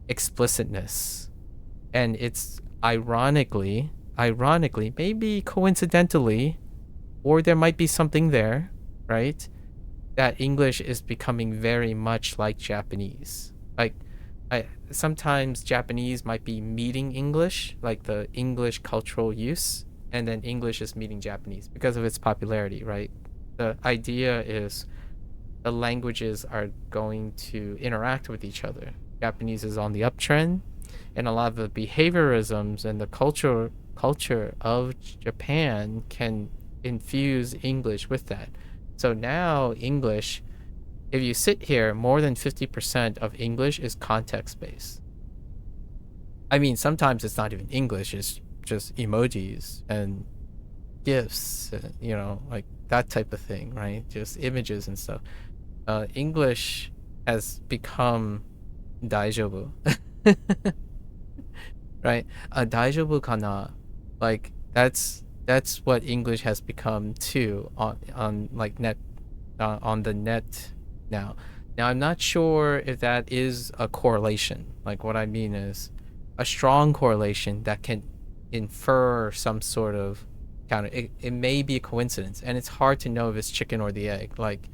explicitness. And it's ironically, maybe coincidentally, or there might be something there, right? That English is becoming very much like Japanese. Like, sometimes Japanese might be meeting English, like the English cultural use, and then English is meeting Japanese because of its popularity, right? The idea is the languages are going to interact with each other. Japanese is on the uptrend, and a lot of the behaviorisms and the culture of Japan can infuse English with that. So now English, if you sit here, more than 50% of English is context-based. I mean, sometimes it's not even English, it's just emojis and GIFs, like that type of thing, right? Just images and stuff. English has become daijoubu. Right? Daijoubu kana? Like that's what English has become too on like net on the net now. Now I'm not sure if that is a correlation. Like what I mean is a strong correlation that can infer some sort of counter. It may be a coincidence, and it's hard to know if it's chicken or the egg. Like,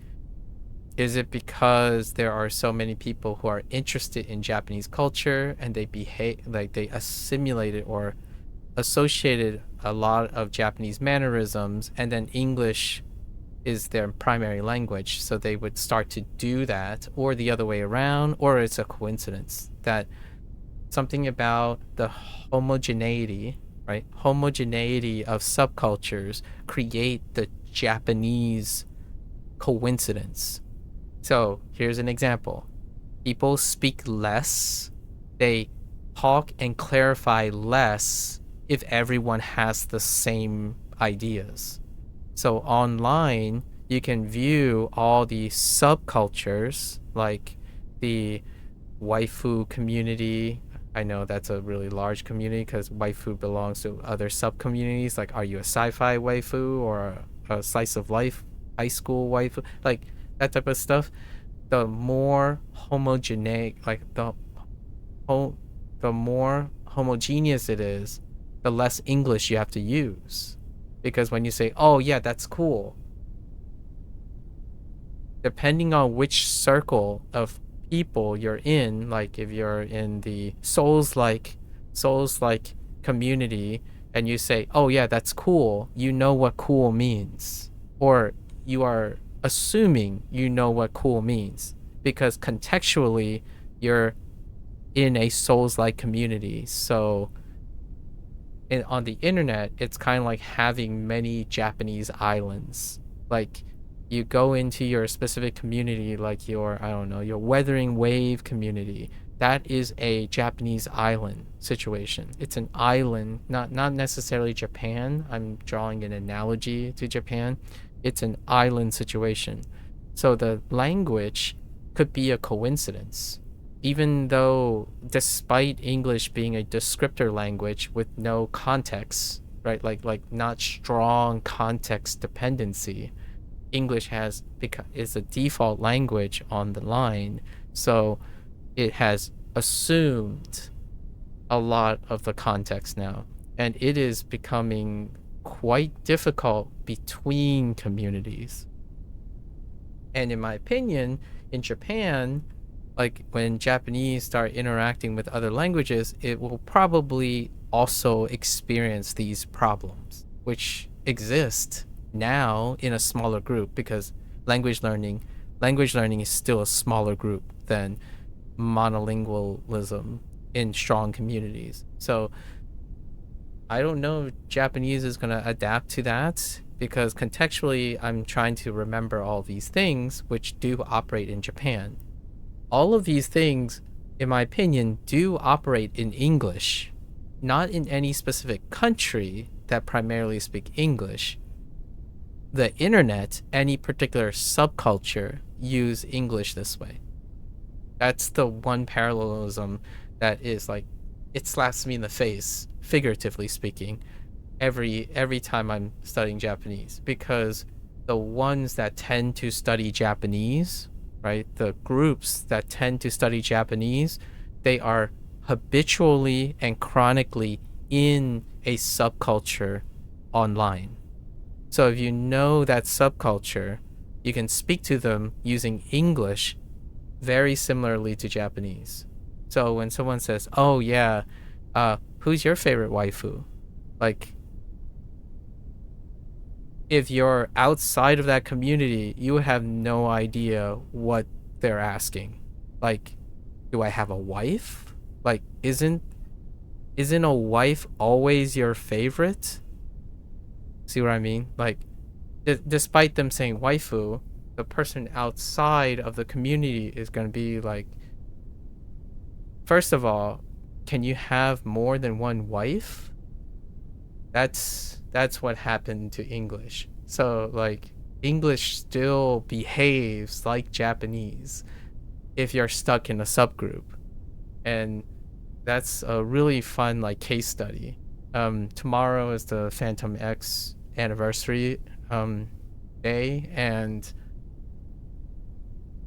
is it because there are so many people who are interested in Japanese culture and they behave like they assimilated or associated a lot of Japanese mannerisms, and then English is their primary language, so they would start to do that, or the other way around, or it's a coincidence that something about the homogeneity, right? Homogeneity of subcultures create the Japanese coincidence. So here's an example. People speak less, they talk and clarify less if everyone has the same ideas. So online, you can view all the subcultures, like the waifu community. I know that's a really large community because waifu belongs to other sub-communities. Like, are you a sci-fi waifu or a slice of life high school waifu? Like, that type of stuff. The more homogeneous, like the more homogeneous it is, the less English you have to use. Because when you say, "Oh yeah, that's cool," depending on which circle of people you're in, like if you're in the Souls-like community and you say, "Oh yeah, that's cool," you know what cool means. Or you are assuming you know what cool means because contextually you're in a Souls-like community. So on the internet, it's kind of like having many Japanese islands. Like you go into your specific community, like your, I don't know, your Weathering Wave community. That is a Japanese island situation. It's an island, not necessarily Japan. I'm drawing an analogy to Japan. It's an island situation. So the language could be a coincidence. Even though, despite English being a descriptor language with no context, right? Like not strong context dependency, English is a default language on the line. So it has assumed a lot of the context now, and it is becoming quite difficult between communities. And in my opinion, in Japan, like when Japanese start interacting with other languages, it will probably also experience these problems, which exist now in a smaller group, because language learning is still a smaller group than monolingualism in strong communities. So I don't know if Japanese is going to adapt to that, because contextually I'm trying to remember all these things which do operate in Japan. All of these things, in my opinion, do operate in English, not in any specific country that primarily speak English. The internet, any particular subculture, use English this way. That's the one parallelism that is like, it slaps me in the face, figuratively speaking, every time I'm studying Japanese, because the ones that tend to study Japanese, right, the groups that tend to study Japanese, they are habitually and chronically in a subculture online. So if you know that subculture, you can speak to them using English very similarly to Japanese. So when someone says, oh yeah, who's your favorite waifu? Like, if you're outside of that community, you have no idea what they're asking. Like, do I have a wife? Like, isn't a wife always your favorite? See what I mean? Like, despite them saying waifu, the person outside of the community is going to be like, first of all, can you have more than one wife? That's what happened to English. So like, English still behaves like Japanese if you're stuck in a subgroup. And that's a really fun like case study. Tomorrow is the Phantom X anniversary day, and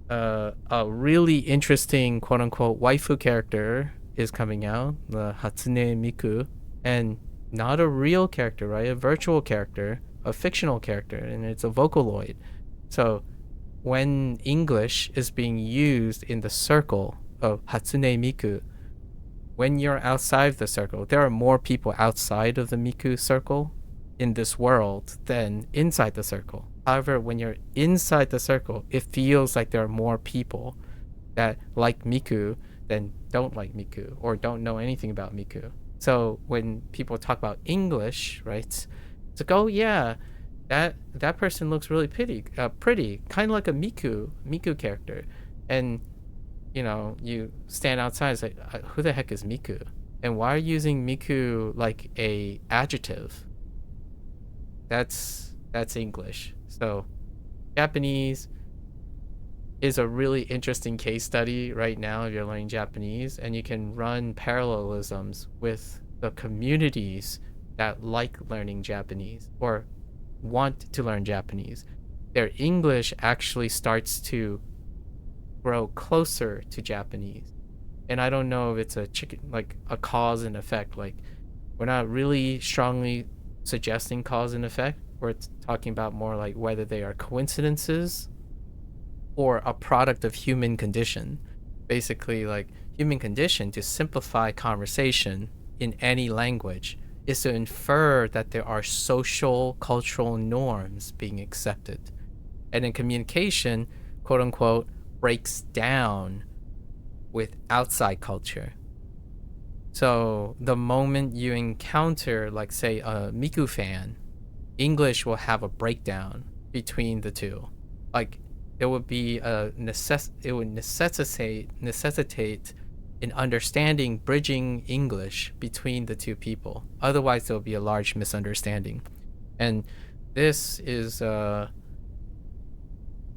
a really interesting quote-unquote waifu character is coming out, the Hatsune Miku, and not a real character, right? A virtual character, a fictional character, and it's a Vocaloid. So when English is being used in the circle of Hatsune Miku, when you're outside of the circle, there are more people outside of the Miku circle in this world than inside the circle. However, when you're inside the circle, it feels like there are more people that like Miku than don't like Miku or don't know anything about Miku. So when people talk about English, right, it's like, oh yeah, that person looks really pretty, kind of like a Miku character. And you know, you stand outside, it's like, who the heck is Miku? And why are you using Miku like a adjective? That's English. So Japanese is a really interesting case study right now if you're learning Japanese, and you can run parallelisms with the communities that like learning Japanese or want to learn Japanese. Their English actually starts to grow closer to Japanese. And I don't know if it's a cause and effect. Like, we're not really strongly suggesting cause and effect. We're talking about more like whether they are coincidences or a product of human condition. Basically, like, human condition, to simplify conversation in any language, is to infer that there are social, cultural norms being accepted. And in communication, quote unquote, breaks down with outside culture. So the moment you encounter, like, say, a Miku fan, English will have a breakdown between the two. like it would be it would necessitate an understanding, bridging English between the two people. Otherwise, there will be a large misunderstanding. And this is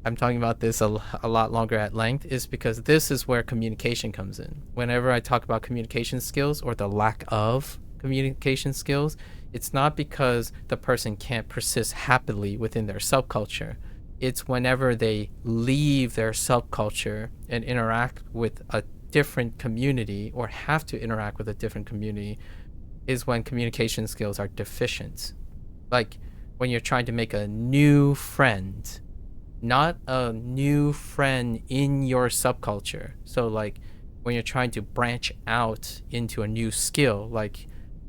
I'm talking about this a lot longer at length, is because this is where communication comes in. Whenever I talk about communication skills or the lack of communication skills, it's not because the person can't persist happily within their subculture. It's whenever they leave their subculture and interact with a different community, or have to interact with a different community, is when communication skills are deficient. Like when you're trying to make a new friend, not a new friend in your subculture. So like when you're trying to branch out into a new skill, like,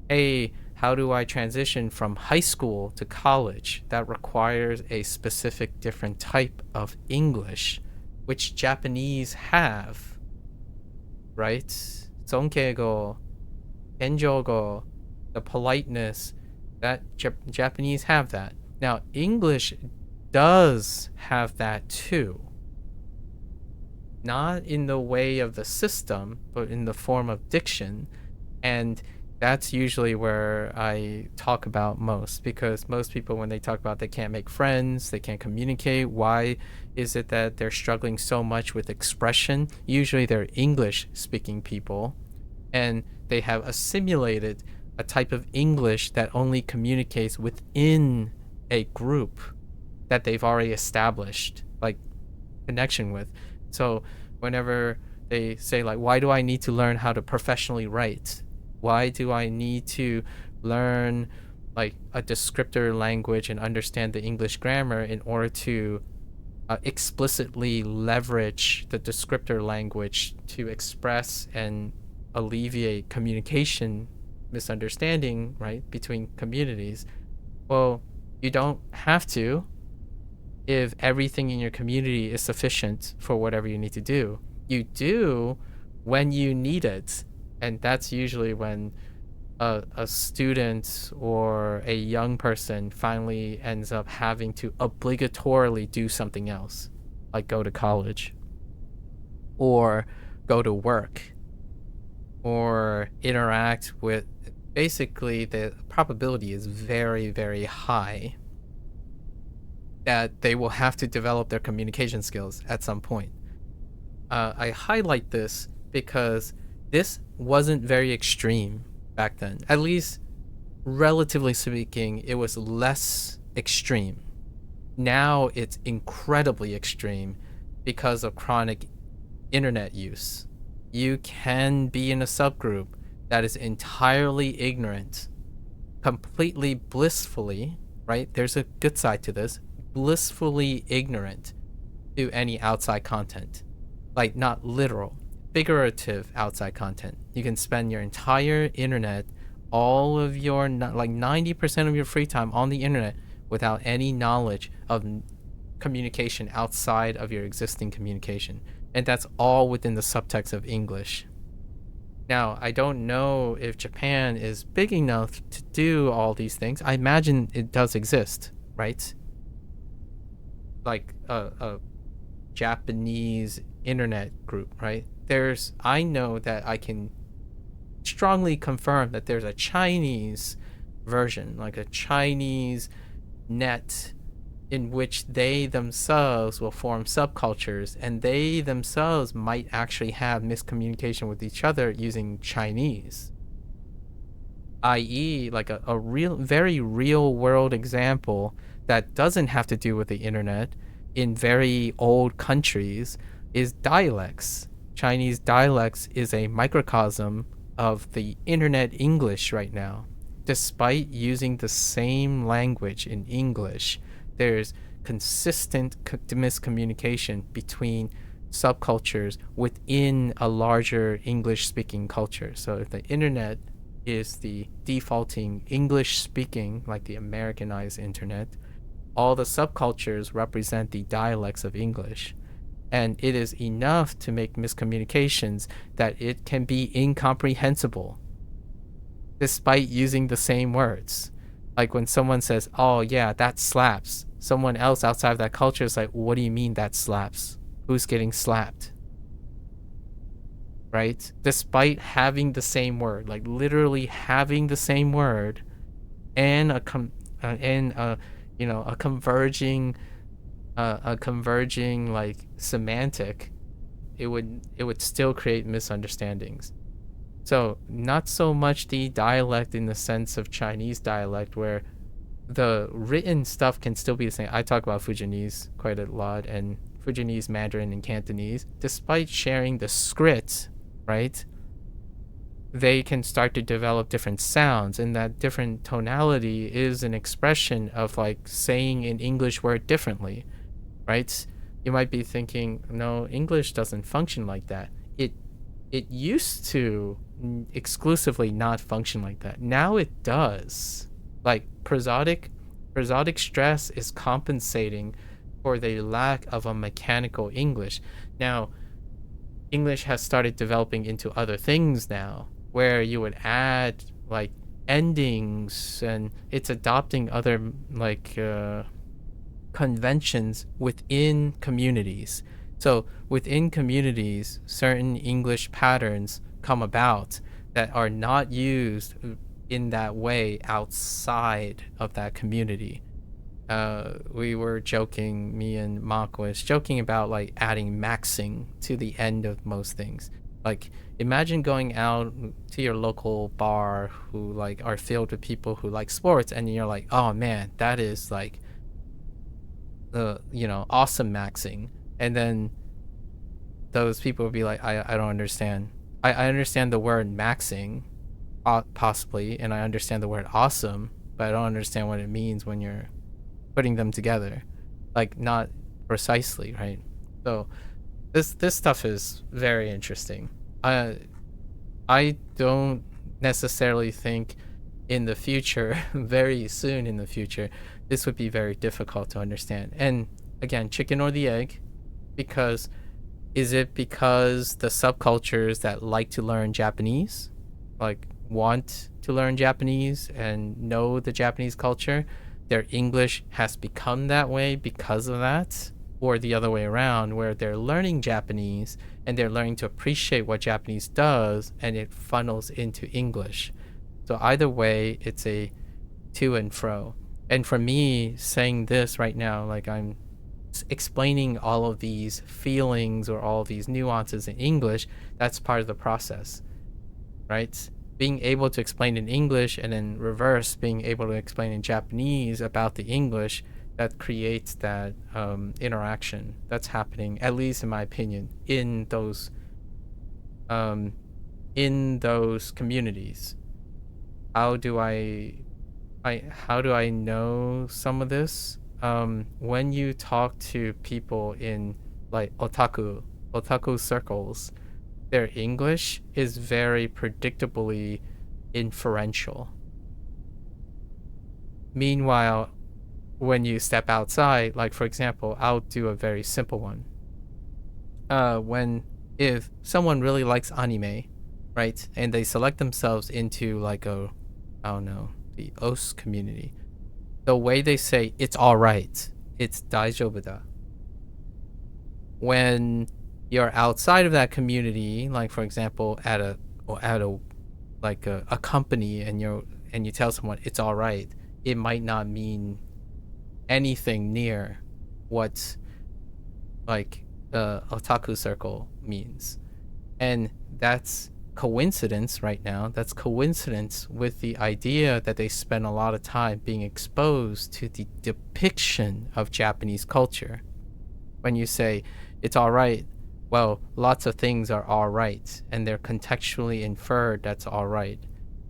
hey, how do I transition from high school to college? That requires a specific different type of English, which Japanese have, right? Zonkeigo, Enjogo, the politeness, that Japanese have that. Now, English does have that too. Not in the way of the system, but in the form of diction. And that's usually where I talk about most, because most people, when they talk about they can't make friends, they can't communicate, why is it that they're struggling so much with expression? Usually they're English speaking people, and they have assimilated a type of English that only communicates within a group that they've already established like connection with. So whenever they say like, why do I need to learn how to professionally write? Why do I need to learn like a descriptor language and understand the English grammar in order to explicitly leverage the descriptor language to express and alleviate communication misunderstanding, right, between communities? Well, you don't have to if everything in your community is sufficient for whatever you need to do. You do when you need it. And that's usually when a student or a young person finally ends up having to obligatorily do something else, like go to college or go to work or interact with. Basically, the probability is very, very high that they will have to develop their communication skills at some point. I highlight this because this wasn't very extreme back then. At least, relatively speaking, it was less extreme. Now it's incredibly extreme because of chronic internet use. You can be in a subgroup that is entirely ignorant, completely blissfully, right? There's a good side to this, blissfully ignorant to any outside content. Like not literal, figurative outside content. You can spend your entire internet, all of your, like 90% of your free time on the internet without any knowledge of communication outside of your existing communication. And that's all within the subtext of English. Now, I don't know if Japan is big enough to do all these things. I imagine it does exist, right? Like a Japanese internet group, right? I know that I can strongly confirm that there's a Chinese version, like a Chinese net in which they themselves will form subcultures, and they themselves might actually have miscommunication with each other using Chinese, i.e. like a real, very real world example that doesn't have to do with the internet in very old countries is dialects. Chinese dialects is a microcosm of the internet English right now. Despite using the same language in English, there's consistent miscommunication between subcultures within a larger English-speaking culture. So if the internet is the defaulting English-speaking, like the Americanized internet, all the subcultures represent the dialects of English. And it is enough to make miscommunications that it can be incomprehensible despite using the same words. Like when someone says, oh yeah, that slaps. someone else outside of that culture is like, what do you mean that slaps? Who's getting slapped? Right? Despite having the same word, like literally having the same word, and a converging like semantic, it would still create misunderstandings. So not so much the dialect in the sense of Chinese dialect, where the written stuff can still be the same. I talk about Fujianese quite a lot, and Fujianese, Mandarin, and Cantonese. Despite sharing the script, right, they can start to develop different sounds, and that different tonality is an expression of like saying an English word differently, right? You might be thinking, no, English doesn't function like that. It used to exclusively not function like that. Now it does. Like prosodic stress is compensating for the lack of a mechanical English. Now, English has started developing into other things now, where you would add like endings, and it's adopting other like conventions within communities. So within communities, certain English patterns come about that are not used in that way outside of that community. We were joking, me and MAKU was joking about like adding maxing to the end of most things. Like imagine going out to your local bar who like are filled with people who like sports, and you're like, oh man, that is like awesome maxing. And then those people would be like, I don't understand. I understand the word maxing, possibly, and I understand the word awesome, but I don't understand what it means when you're putting them together, like not precisely, right? So this stuff is very interesting. I don't necessarily think in the future, very soon in the future, this would be very difficult to understand. And again, chicken or the egg, because is it because the subcultures that like to learn Japanese, like want to learn Japanese and know the Japanese culture, their English has become that way because of that? Or the other way around, where they're learning Japanese and they're learning to appreciate what Japanese does, and it funnels into English. So either way, it's a to and fro. And for me, saying this right now, like I'm explaining all of these feelings or all of these nuances in English, that's part of the process, right? Being able to explain in English and then reverse being able to explain in Japanese about the English, that creates that interaction that's happening, at least in my opinion, in those communities. How do I know some of this? When you talk to people in like otaku circles, their English is very predictably inferential. Meanwhile, when you step outside, like for example, I'll do a very simple one. If someone really likes anime, right, and they select themselves into like the OS community, the way they say it's all right, it's daijoubu da. When you're outside of that community, like for example at a company, and you tell someone it's all right, it might not mean anything near what like the otaku circle means. And that's coincidence right now. That's coincidence with the idea that they spend a lot of time being exposed to the depiction of Japanese culture. When you say it's all right, well, lots of things are all right, and they're contextually inferred that's all right.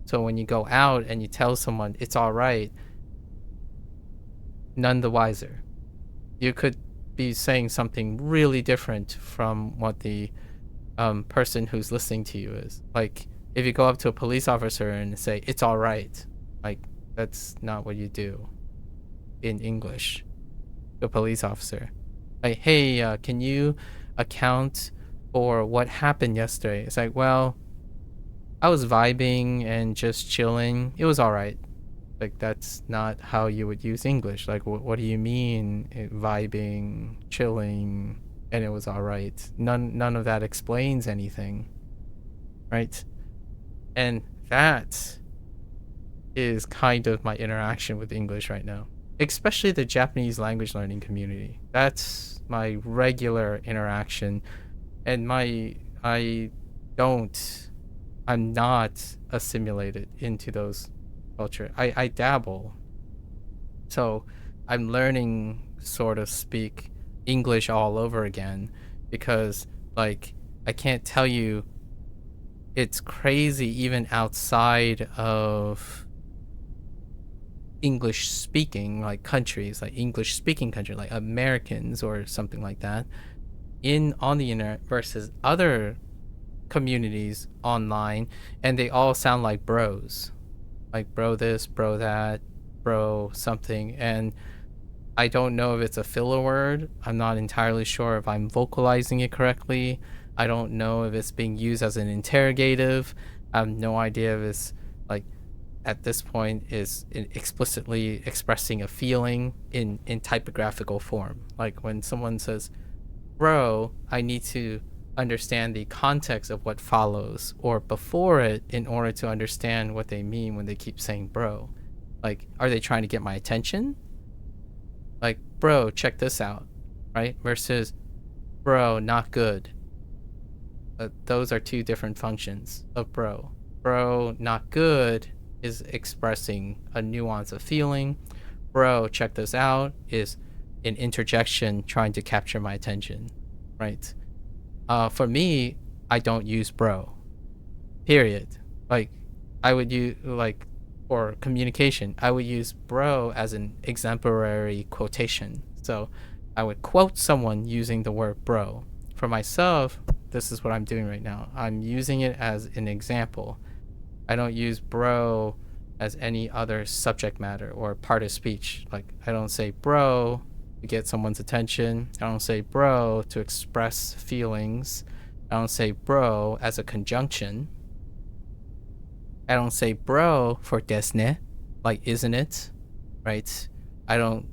So when you go out and you tell someone it's all right, none the wiser. You could be saying something really different from what the person who's listening to you is. Like, if you go up to a police officer and say, it's all right, like, that's not what you do in English. The police officer. Like, hey, can you account for what happened yesterday? It's like, well, I was vibing and just chilling. It was all right. Like, that's not how you would use English. Like, what do you mean vibing, chilling, and it was all right? None of that explains anything, right? And that is kind of my interaction with English right now, especially the Japanese language learning community. That's my regular interaction, and I'm not assimilated into those culture. I dabble. So I'm learning sort of speak English all over again because, like, I can't tell you, it's crazy even outside of English speaking like countries, like English speaking country, like Americans or something like that, on the internet versus other communities online, and they all sound like bros. Like bro this, bro that, bro something. And I don't know if it's a filler word. I'm not entirely sure if I'm vocalizing it correctly. I don't know if it's being used as an interrogative. I have no idea if it's, like, at this point is explicitly expressing a feeling in typographical form. Like when someone says bro, I need to understand the context of what follows or before it in order to understand what they mean when they keep saying bro. Like, are they trying to get my attention? Like, bro, check this out, right? Versus bro, not good. Those are two different functions of bro. Bro, not good is expressing a nuance of feeling. Bro, check this out is an interjection trying to capture my attention, right? For me, I don't use bro, period. Like, I would use, like, for communication, I would use bro as an exemplary quotation. So I would quote someone using the word bro. For myself, this is what I'm doing right now. I'm using it as an example. I don't use bro as any other subject matter or part of speech. Like, I don't say bro to get someone's attention. I don't say bro to express feelings. I don't say bro as a conjunction. I don't say bro for desne, like isn't it, right? I don't,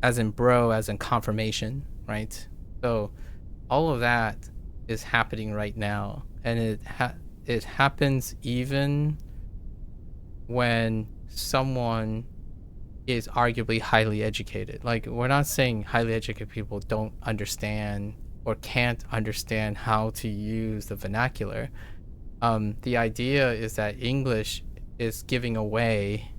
as in bro, as in confirmation, right? So all of that is happening right now, and it happens even when someone is arguably highly educated. Like, we're not saying highly educated people don't understand or can't understand how to use the vernacular. The idea is that English is giving away,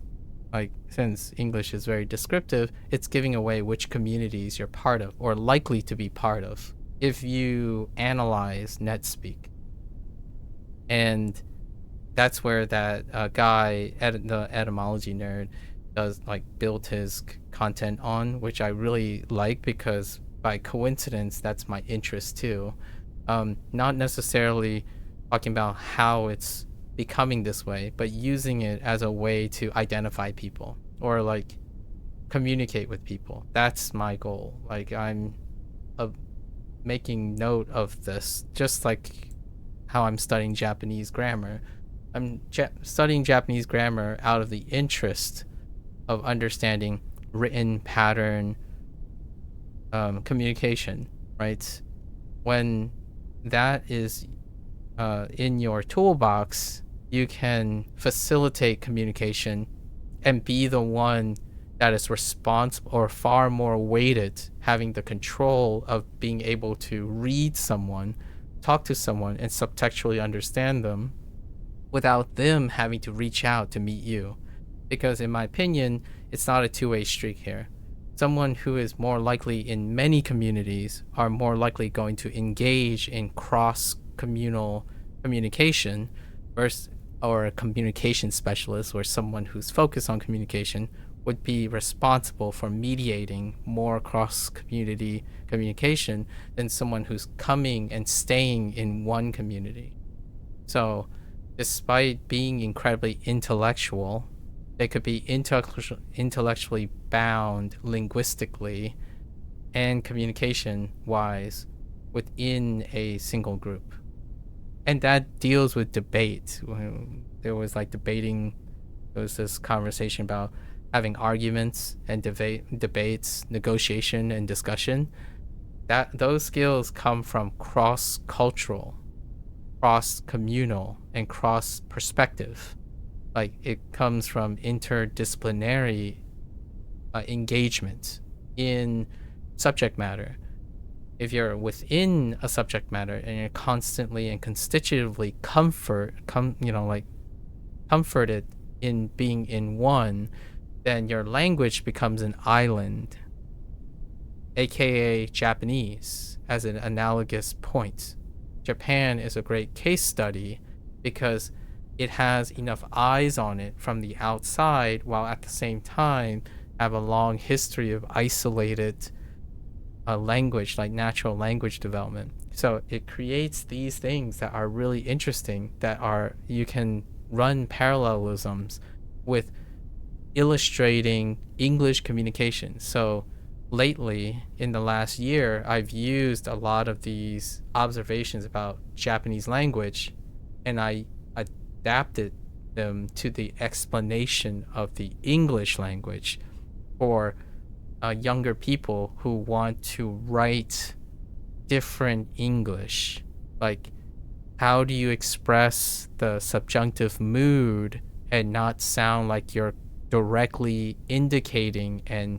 like, since English is very descriptive, it's giving away which communities you're part of or likely to be part of if you analyze NetSpeak. And that's where that guy, the etymology nerd, does, like, build his content on, which I really like because by coincidence that's my interest too. Not necessarily talking about how it's becoming this way, but using it as a way to identify people or, like, communicate with people. That's my goal. Like, I'm making note of this, just like how I'm studying Japanese grammar. I'm studying Japanese grammar out of the interest of understanding written pattern communication, right? When that is in your toolbox, you can facilitate communication and be the one that is responsible or far more weighted, having the control of being able to read someone, talk to someone, and subtextually understand them without them having to reach out to meet you. Because in my opinion, it's not a two-way street here. Someone who is more likely in many communities are more likely going to engage in cross-communal communication versus, or a communication specialist or someone who's focused on communication would be responsible for mediating more cross-community communication than someone who's coming and staying in one community. So despite being incredibly intellectual, they could be intellectually bound linguistically and communication-wise within a single group. And that deals with debate. There was, like, debating It was this conversation about having arguments and debates, negotiation and discussion. Those skills come from cross-cultural, cross-communal, and cross-perspective. Like, it comes from interdisciplinary engagement in subject matter. If you're within a subject matter and you're constantly and constitutively comforted in being in one, then your language becomes an island, aka Japanese, as an analogous point. Japan is a great case study because it has enough eyes on it from the outside, while at the same time have a long history of isolated language, like natural language development. So it creates these things that are really interesting, that are, you can run parallelisms with illustrating English communication. So lately, in the last year, I've used a lot of these observations about Japanese language, and I adapted them to the explanation of the English language for younger people who want to write different English. Like, how do you express the subjunctive mood and not sound like you're directly indicating and,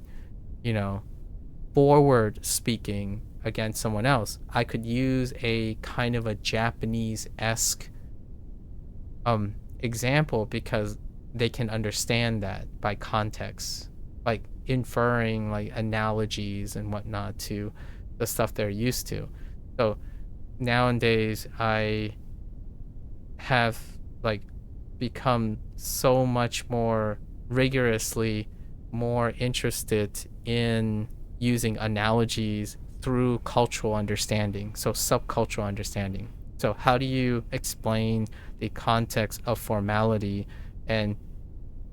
forward speaking against someone else? I could use a kind of a Japanese-esque example because they can understand that by context, like inferring like analogies and whatnot to the stuff they're used to. So nowadays I have like become so much more rigorously more interested in using analogies through cultural understanding, so subcultural understanding. So how do you explain the context of formality and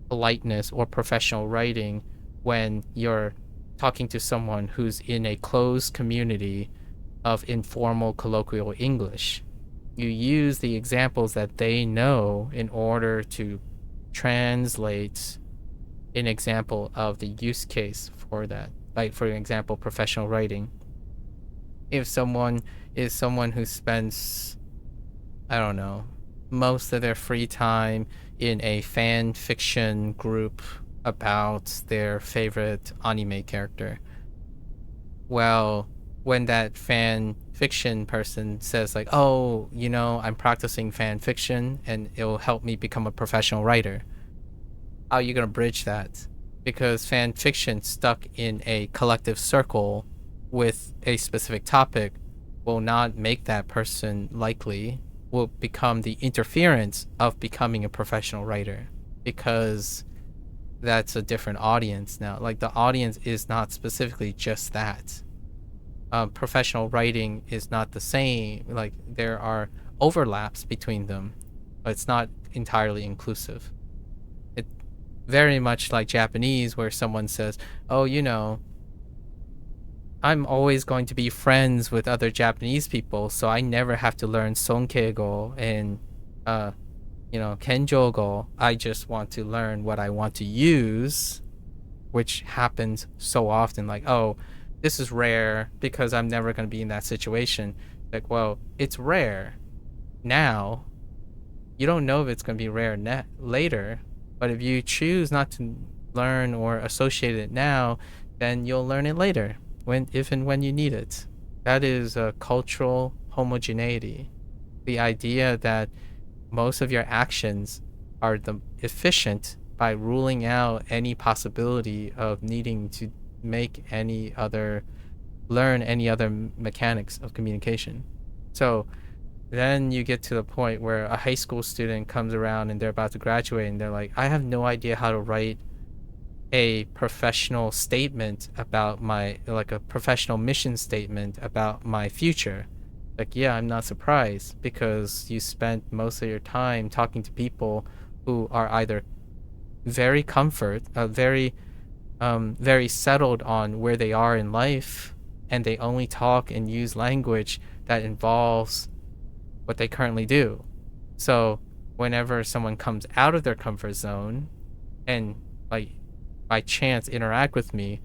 politeness or professional writing when you're talking to someone who's in a closed community of informal colloquial English? You use the examples that they know in order to translate an example of the use case for that. Like, for example, professional writing. If someone is someone who spends, I don't know, most of their free time in a fan fiction group about their favorite anime character, well, when that fan fiction person says like, oh, I'm practicing fan fiction and it'll help me become a professional writer, how are you going to bridge that? Because fan fiction stuck in a collective circle with a specific topic will not make that person likely, will become the interference of becoming a professional writer, because that's a different audience now. Like, the audience is not specifically just that. Professional writing is not the same. Like, there are overlaps between them, but it's not entirely inclusive. It very much like Japanese, where someone says, oh, I'm always going to be friends with other Japanese people, so I never have to learn Sonkeigo and Kenjogo. I just want to learn what I want to use, which happens so often. Like, oh, this is rare because I'm never going to be in that situation. Like, well, it's rare now. You don't know if it's going to be rare later, but if you choose not to learn or associate it now, then you'll learn it later, if and when you need it. That is a cultural homogeneity. The idea that most of your actions are efficient by ruling out any possibility of needing to learn any other mechanics of communication. So then you get to the point where a high school student comes around and they're about to graduate and they're like, I have no idea how to write a professional statement about a professional mission statement about my future. Like, yeah, I'm not surprised, because you spent most of your time talking to people who are either very very settled on where they are in life, and they only talk and use language that involves what they currently do. So whenever someone comes out of their comfort zone, and like by chance interact with me,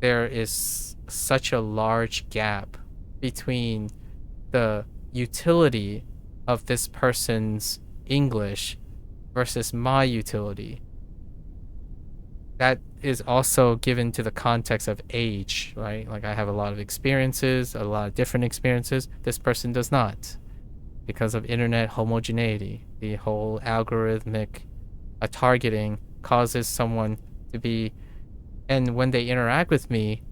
there is such a large gap between the utility of this person's English versus my utility. That is also given to the context of age, right? Like I have a lot of experiences, a lot of different experiences. This person does not, because of internet homogeneity. The whole algorithmic targeting causes someone to be, and when they interact with me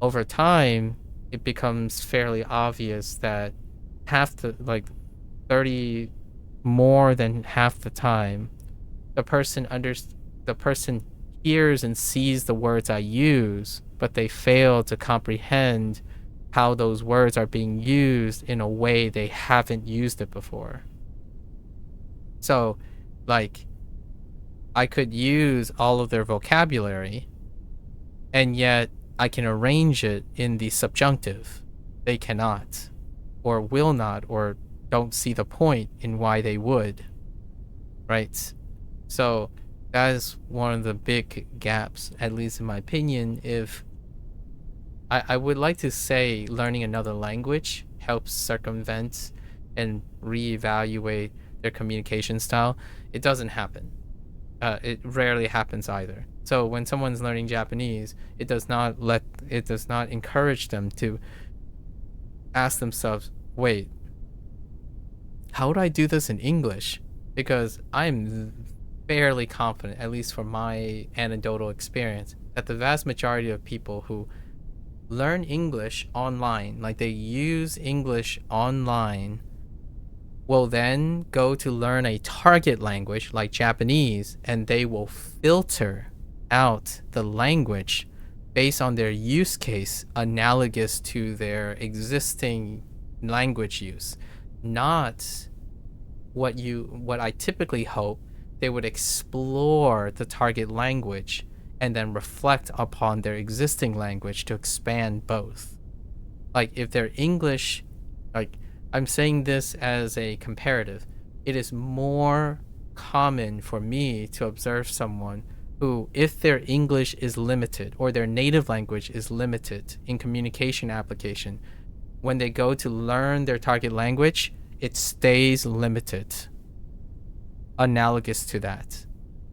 over time, it becomes fairly obvious that half the, like 30, more than half the time, the person hears and sees the words I use, but they fail to comprehend how those words are being used in a way they haven't used it before. So, like, I could use all of their vocabulary, and yet I can arrange it in the subjunctive. They cannot, or will not, or don't see the point in why they would, right? So that is one of the big gaps, at least in my opinion. If I would like to say learning another language helps circumvent and reevaluate their communication style. It doesn't happen. It rarely happens either. So when someone's learning Japanese, it does not encourage them to ask themselves, wait, how would I do this in English? Because I'm fairly confident, at least from my anecdotal experience, that the vast majority of people who learn English online, like they use English online, will then go to learn a target language like Japanese, and they will filter out the language based on their use case analogous to their existing language use, not what I typically hope. They would explore the target language and then reflect upon their existing language to expand both. Like if their English, like I'm saying this as a comparative, it is more common for me to observe someone who, if their English is limited or their native language is limited in communication application, when they go to learn their target language, it stays limited. Analogous to that.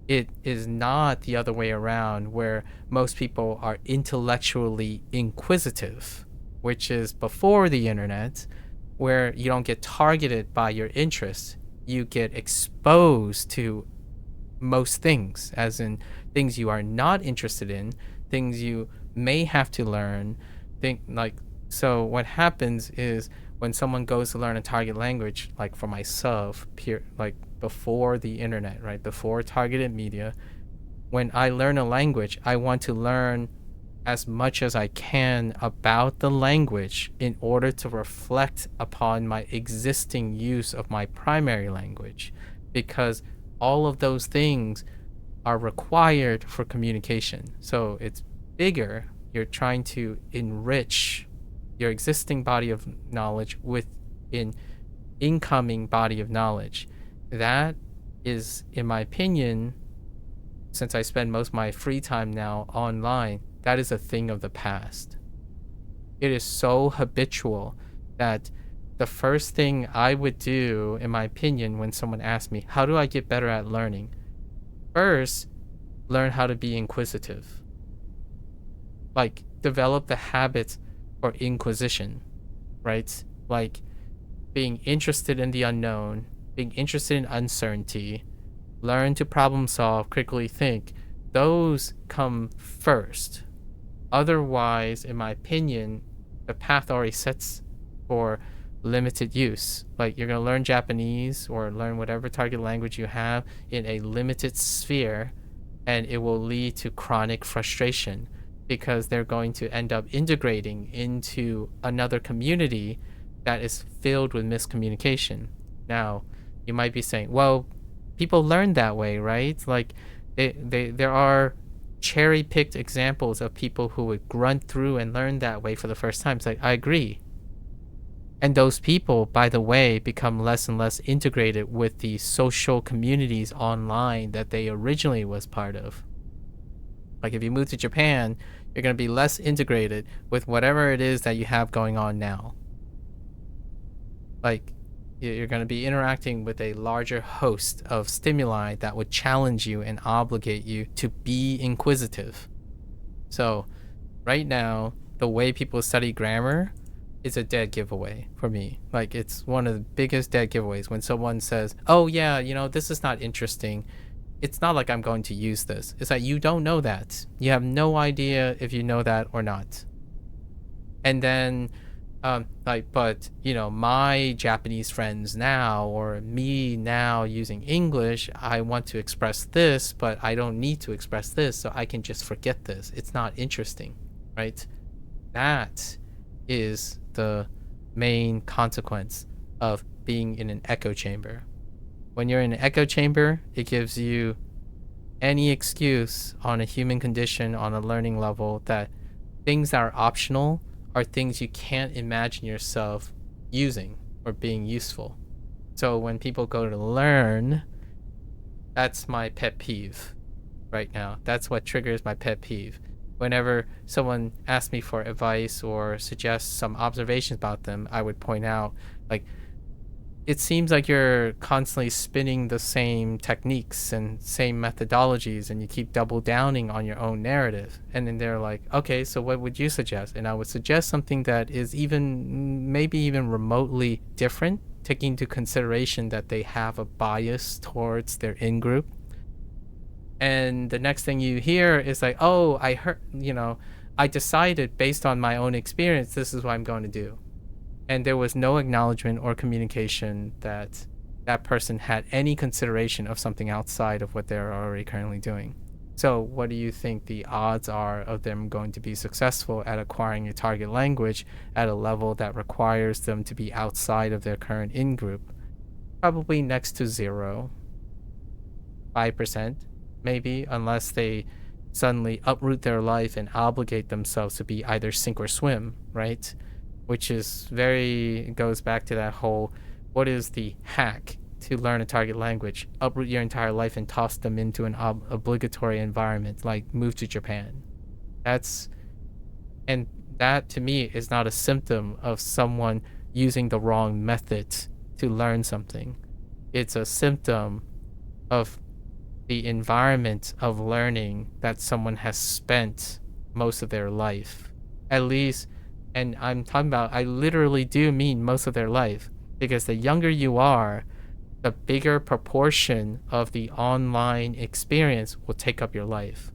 It is not the other way around, where most people are intellectually inquisitive, which is before the internet, where you don't get targeted by your interests. You get exposed to most things, as in things you are not interested in, things you may have to learn. So what happens is when someone goes to learn a target language, like for myself, before the internet, right, before targeted media, when I learn a language, I want to learn as much as I can about the language in order to reflect upon my existing use of my primary language, because all of those things are required for communication. So it's bigger. You're trying to enrich your existing body of knowledge with an incoming body of knowledge. That is, in my opinion, since I spend most of my free time now online, that is a thing of the past. It is so habitual that the first thing I would do, in my opinion, when someone asks me, how do I get better at learning? First, learn how to be inquisitive. Like, develop the habit for inquisition, right? Like, being interested in the unknown, being interested in uncertainty, learn to problem solve, critically think. Those come first. Otherwise, in my opinion, the path already sets for limited use. Like, you're going to learn Japanese or learn whatever target language you have in a limited sphere, and it will lead to chronic frustration because they're going to end up integrating into another community that is filled with miscommunication. Now, you might be saying, well, people learn that way, right? Like, there are cherry-picked examples of people who would grunt through and learn that way for the first time. It's like, I agree. And those people, by the way, become less and less integrated with the social communities online that they originally was part of. Like if you move to Japan, you're going to be less integrated with whatever it is that you have going on now. Like you're going to be interacting with a larger host of stimuli that would challenge you and obligate you to be inquisitive. So right now, the way people study grammar is a dead giveaway for me. Like it's one of the biggest dead giveaways when someone says, oh yeah, this is not interesting. It's not like I'm going to use this. It's that you don't know that. You have no idea if you know that or not. And then but my Japanese friends now, or me now using English, I want to express this, but I don't need to express this, so I can just forget this. It's not interesting, right? That is the main consequence of being in an echo chamber. When you're in an echo chamber, it gives you any excuse on a human condition, on a learning level, that things that are optional are things you can't imagine yourself using or being useful. So when people go to learn, that's my pet peeve right now. That's what triggers my pet peeve. Whenever someone asks me for advice or suggests some observations about them, I would point out, like, it seems like you're constantly spinning the same techniques and same methodologies, and you keep double downing on your own narrative. And then they're like, okay, so what would you suggest? And I would suggest something that is maybe even remotely different, taking into consideration that they have a bias towards their in-group. And the next thing you hear is like, oh, I heard, I decided based on my own experience, this is what I'm going to do. And there was no acknowledgement or communication that that person had any consideration of something outside of what they're already currently doing. So what do you think the odds are of them going to be successful at acquiring a target language at a level that requires them to be outside of their current in-group? Probably next to 0. 5%, maybe, unless they suddenly uproot their life and obligate themselves to be either sink or swim, right? Which is goes back to that whole, what is the hack to learn a target language? Uproot your entire life and toss them into an obligatory environment, like move to Japan. And that to me is not a symptom of someone using the wrong method to learn something. It's a symptom of the environment of learning that someone has spent most of their life. At least, and I'm talking about, I literally do mean most of their life, because the younger you are, the bigger proportion of the online experience will take up your life.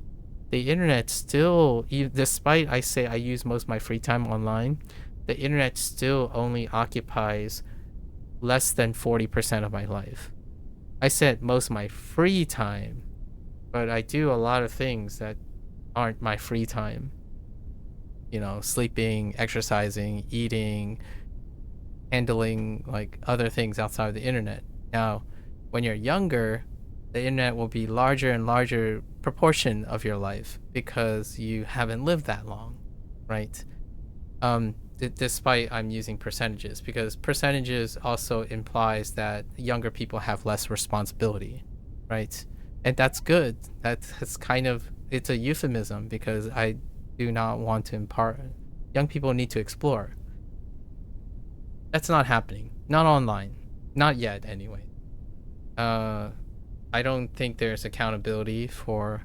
The internet still, despite I say I use most of my free time online, the internet still only occupies less than 40% of my life. I said most of my free time, but I do a lot of things that aren't my free time. Sleeping, exercising, eating, handling like other things outside of the internet. Now, when you're younger, the internet will be larger and larger proportion of your life because you haven't lived that long, right? Despite I'm using percentages, because percentages also implies that younger people have less responsibility, right? And that's good. That's kind of, it's a euphemism, because I do not want to impart. Young people need to explore. That's not happening. Not online. Not yet, anyway. I don't think there's accountability for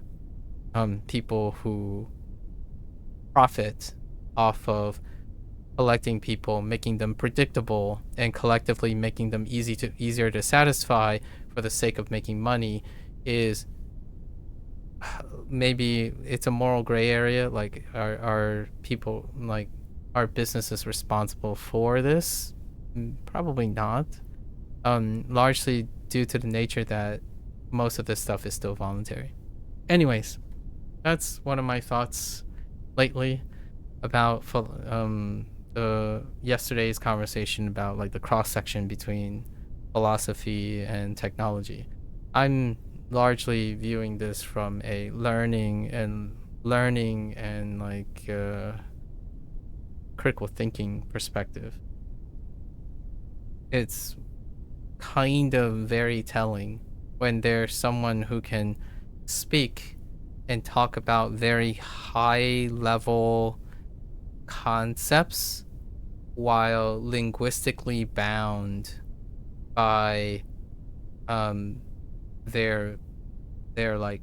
people who profit off of electing people, making them predictable, and collectively making them easier to satisfy for the sake of making money. Is maybe it's a moral gray area. Like, are people, like, are businesses responsible for this? Probably not. Largely due to the nature that most of this stuff is still voluntary. Anyways, that's one of my thoughts lately about yesterday's conversation about like the cross section between philosophy and technology. I'm largely viewing this from a learning and like critical thinking perspective. it's kind of very telling when there's someone who can speak and talk about very high level concepts while linguistically bound by their like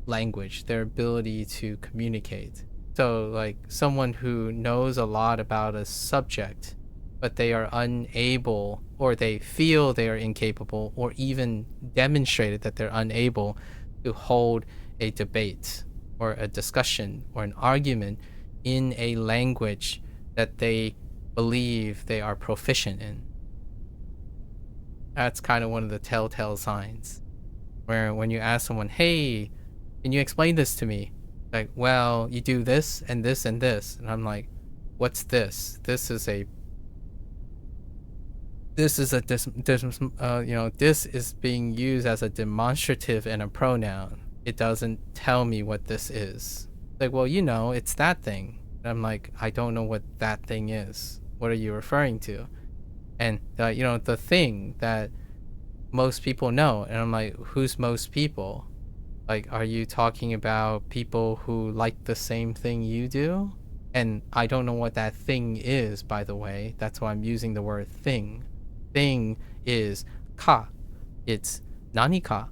language, their ability to communicate. So like someone who knows a lot about a subject, but they are unable, or they feel they are incapable, or even demonstrated that they're unable to hold a debate or a discussion or an argument in a language that they believe they are proficient in. That's kind of one of the telltale signs, where when you ask someone, hey, can you explain this to me? Like, well, you do this and this and this. And I'm like, what's this? This is being used as a demonstrative and a pronoun. It doesn't tell me what this is. Like, well, it's that thing. And I'm like, I don't know what that thing is. What are you referring to? And the thing that most people know. And I'm like, who's most people? Like, are you talking about people who like the same thing you do? And I don't know what that thing is, by the way. That's why I'm using the word thing. Thing is ka. It's nani ka,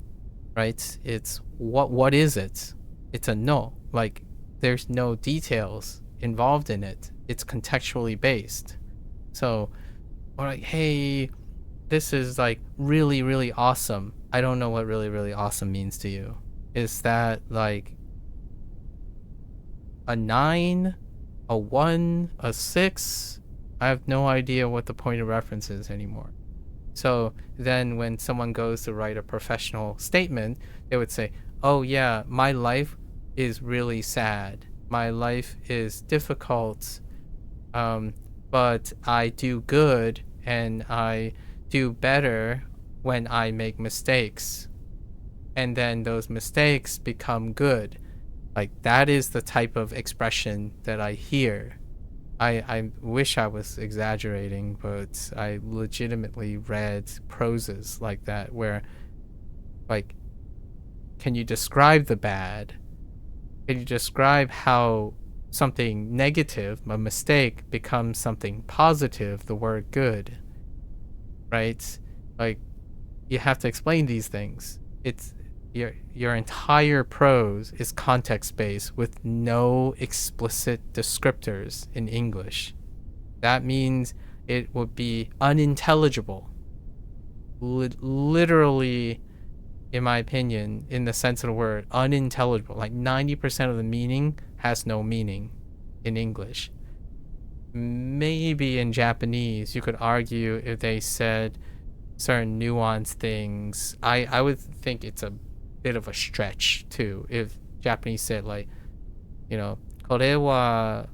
right? It's what is it? It's a no. Like, there's no details involved in it. It's contextually based. So, or like, hey, this is like really, really awesome. I don't know what really, really awesome means to you. Is that like a 9, a 1, a 6? I have no idea what the point of reference is anymore. So then when someone goes to write a professional statement, they would say, oh yeah, my life is really sad. My life is difficult, but I do good and I do better when I make mistakes. And then those mistakes become good. Like, that is the type of expression that I hear. I wish I was exaggerating, but I legitimately read proses like that where, like, can you describe the bad? Can you describe how something negative, a mistake, becomes something positive, the word good? Right? Like, you have to explain these things. It's your entire prose is context-based with no explicit descriptors in English. That means it would be unintelligible. Literally, in my opinion, in the sense of the word, unintelligible. Like 90% of the meaning has no meaning in English. Maybe in Japanese, you could argue if they said certain nuanced things. I would think it's a bit of a stretch too if Japanese said, like, これは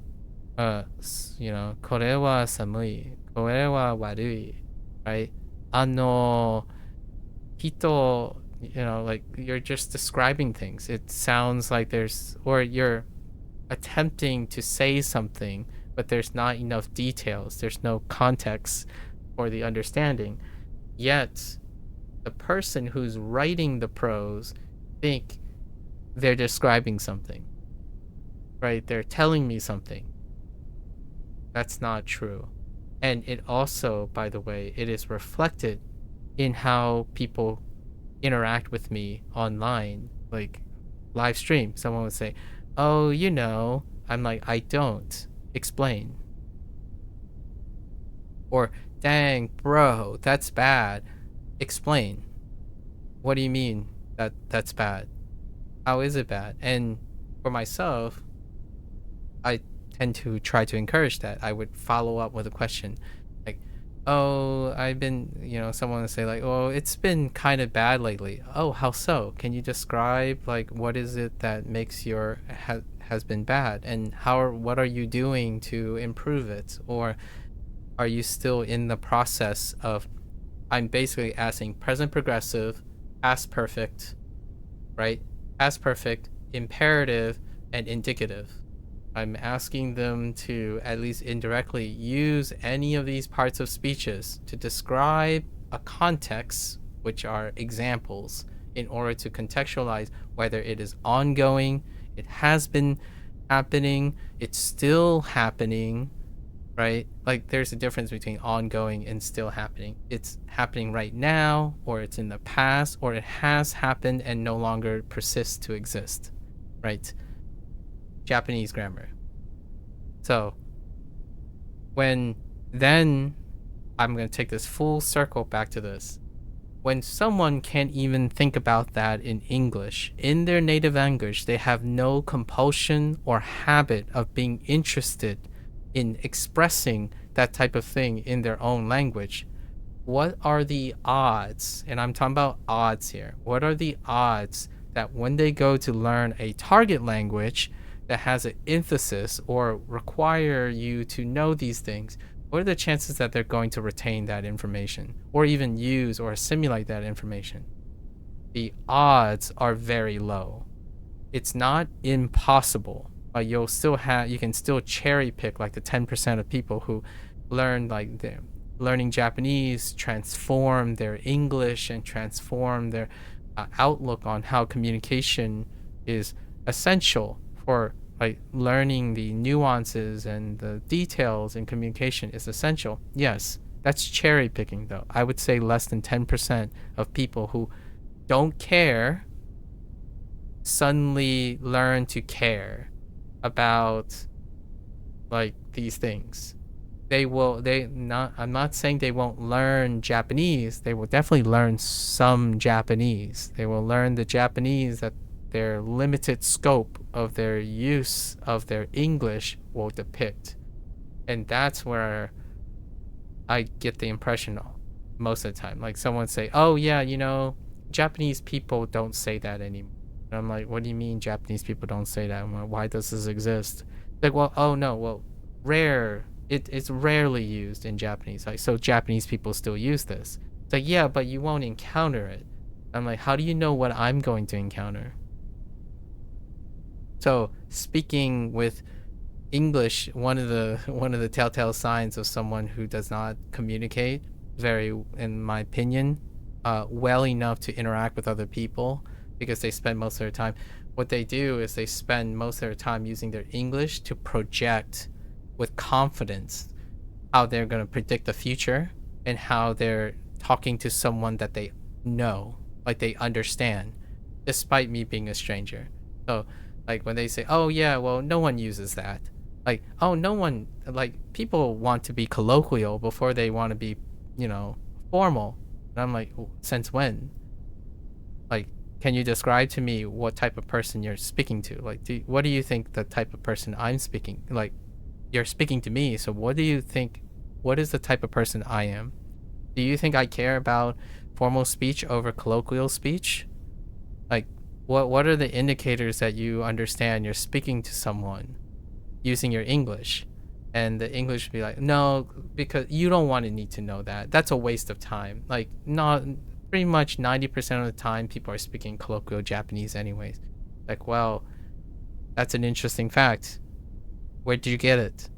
これは寒い、これは悪い, right? Hito, like, you're just describing things. It sounds like you're attempting to say something, but there's not enough details. There's no context for the understanding. Yet, the person who's writing the prose think they're describing something, right? They're telling me something. That's not true. And it also, by the way, it is reflected in how people interact with me online, like live stream. Someone would say, oh, I'm like, I don't. Explain. Or, dang, bro, that's bad. Explain. What do you mean that's bad? How is it bad? And for myself, I tend to try to encourage that. I would follow up with a question like, oh, someone would say, like, oh, it's been kind of bad lately. Oh, how so? Can you describe, like, what is it that makes has been bad, and what are you doing to improve it? Or are you still in the process of, I'm basically asking present progressive, past perfect, right? Past perfect, imperative, and indicative. I'm asking them to at least indirectly use any of these parts of speeches to describe a context, which are examples, in order to contextualize whether it is ongoing, it has been happening, it's still happening, right? Like there's a difference between ongoing and still happening. It's happening right now, or it's in the past, or it has happened and no longer persists to exist, right? Japanese grammar. So then I'm going to take this full circle back to this. When someone can't even think about that in English, in their native language, they have no compulsion or habit of being interested in expressing that type of thing in their own language. What are the odds, and I'm talking about odds here, what are the odds that when they go to learn a target language that has an emphasis or require you to know these things, what are the chances that they're going to retain that information or even use or assimilate that information? The odds are very low. It's not impossible. You can still cherry pick like the 10% of people who learn, like they're learning Japanese, transform their English and transform their outlook on how communication is essential for like learning the nuances and the details in communication is essential. Yes, that's cherry picking though. I would say less than 10% of people who don't care suddenly learn to care about like these things. I'm not saying they won't learn Japanese. They will definitely learn some Japanese. They will learn the Japanese that their limited scope of their use of their English will depict. And that's where I get the impression most of the time. Like someone say, oh yeah, Japanese people don't say that anymore. And I'm like, what do you mean Japanese people don't say that? Like, why does this exist? Like, well, oh no, well, rare. It's rarely used in Japanese. Like, so Japanese people still use this. It's like, yeah, but you won't encounter it. I'm like, how do you know what I'm going to encounter? So speaking with English, one of the telltale signs of someone who does not communicate very, in my opinion, well enough to interact with other people, because they spend most of their time. What they do is they spend most of their time using their English to project with confidence how they're going to predict the future and how they're talking to someone that they know, like they understand, despite me being a stranger. So like when they say, oh yeah, well, no one uses that. Like, oh, no one, like people want to be colloquial before they want to be, formal. And I'm like, since when? Like, can you describe to me what type of person you're speaking to? Like, what do you think the type of person I'm speaking, like you're speaking to me. So what do you think, what is the type of person I am? Do you think I care about formal speech over colloquial speech? Like, what are the indicators that you understand you're speaking to someone using your English? And the English would be like, no, because you don't want to need to know that. That's a waste of time. Like, not pretty much 90% of the time people are speaking colloquial Japanese anyways. Like, well, that's an interesting fact. Where did you get it?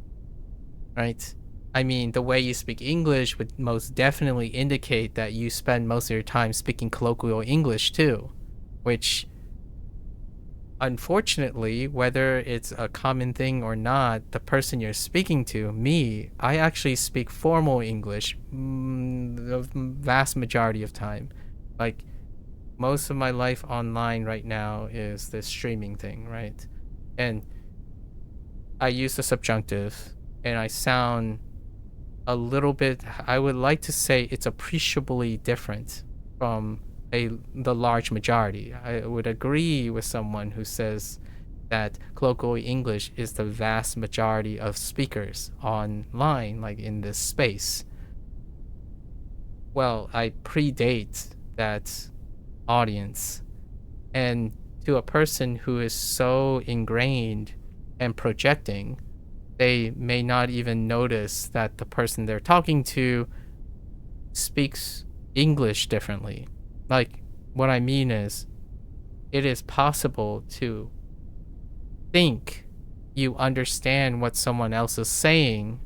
Right? I mean, the way you speak English would most definitely indicate that you spend most of your time speaking colloquial English too, which unfortunately, whether it's a common thing or not, the person you're speaking to, me, I actually speak formal English the vast majority of time. Like, most of my life online right now is this streaming thing, right? And I use the subjunctive, and I sound a little bit, I would like to say it's appreciably different from the large majority. I would agree with someone who says that colloquial English is the vast majority of speakers online, like in this space. Well, I predate that audience, and to a person who is so ingrained and projecting, they may not even notice that the person they're talking to speaks English differently. Like, what I mean is, it is possible to think you understand what someone else is saying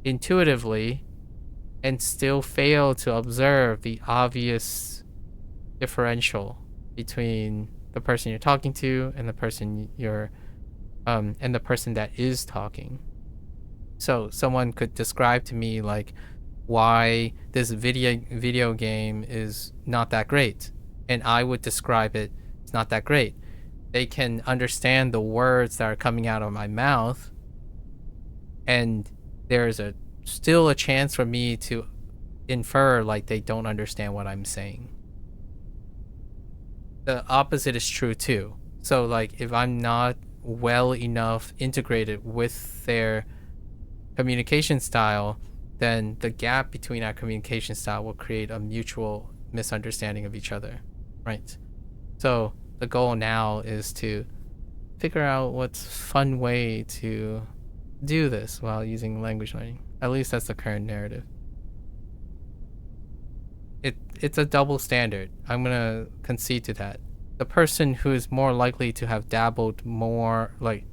intuitively and still fail to observe the obvious differential between the person you're talking to and the person and the person that is talking. So someone could describe to me like why this video game is not that great, and I would describe it's not that great. They can understand the words that are coming out of my mouth, and there's still a chance for me to infer like they don't understand what I'm saying. The opposite is true too. So like if I'm not well enough integrated with their communication style, then the gap between our communication style will create a mutual misunderstanding of each other, right? So the goal now is to figure out what's a fun way to do this while using language learning. At least that's the current narrative. It's a double standard. I'm gonna concede to that. The person who is more likely to have dabbled more, like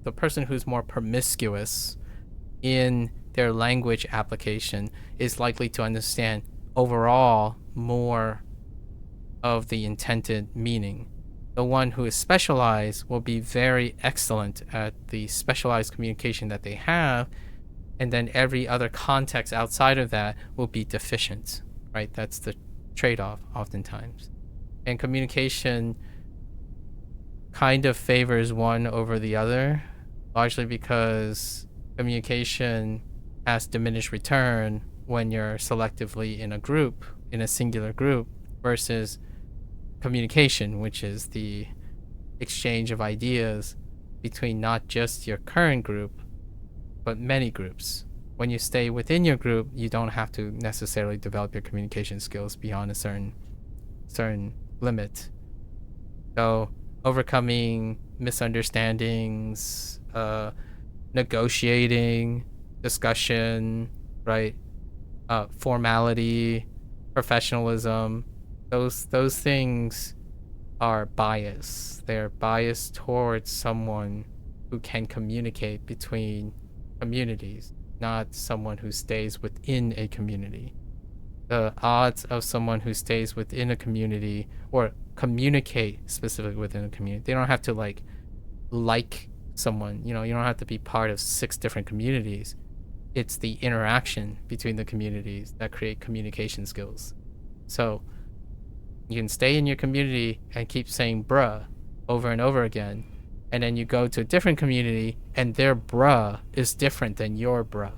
the person who's more promiscuous in their language application is likely to understand overall more of the intended meaning. The one who is specialized will be very excellent at the specialized communication that they have, and then every other context outside of that will be deficient, right? That's the trade-off oftentimes. And communication kind of favors one over the other, largely because communication has diminished return when you're selectively in a group, in a singular group, versus communication, which is the exchange of ideas between not just your current group, but many groups. When you stay within your group, you don't have to necessarily develop your communication skills beyond a certain limit. So overcoming misunderstandings, negotiating, discussion, right? Formality, professionalism, those things are bias. They're biased towards someone who can communicate between communities, not someone who stays within a community. The odds of someone who stays within a community or communicate specifically within a community, they don't have to like someone, you don't have to be part of 6 different communities. It's the interaction between the communities that create communication skills. So you can stay in your community and keep saying bruh over and over again, and then you go to a different community and their bruh is different than your bruh.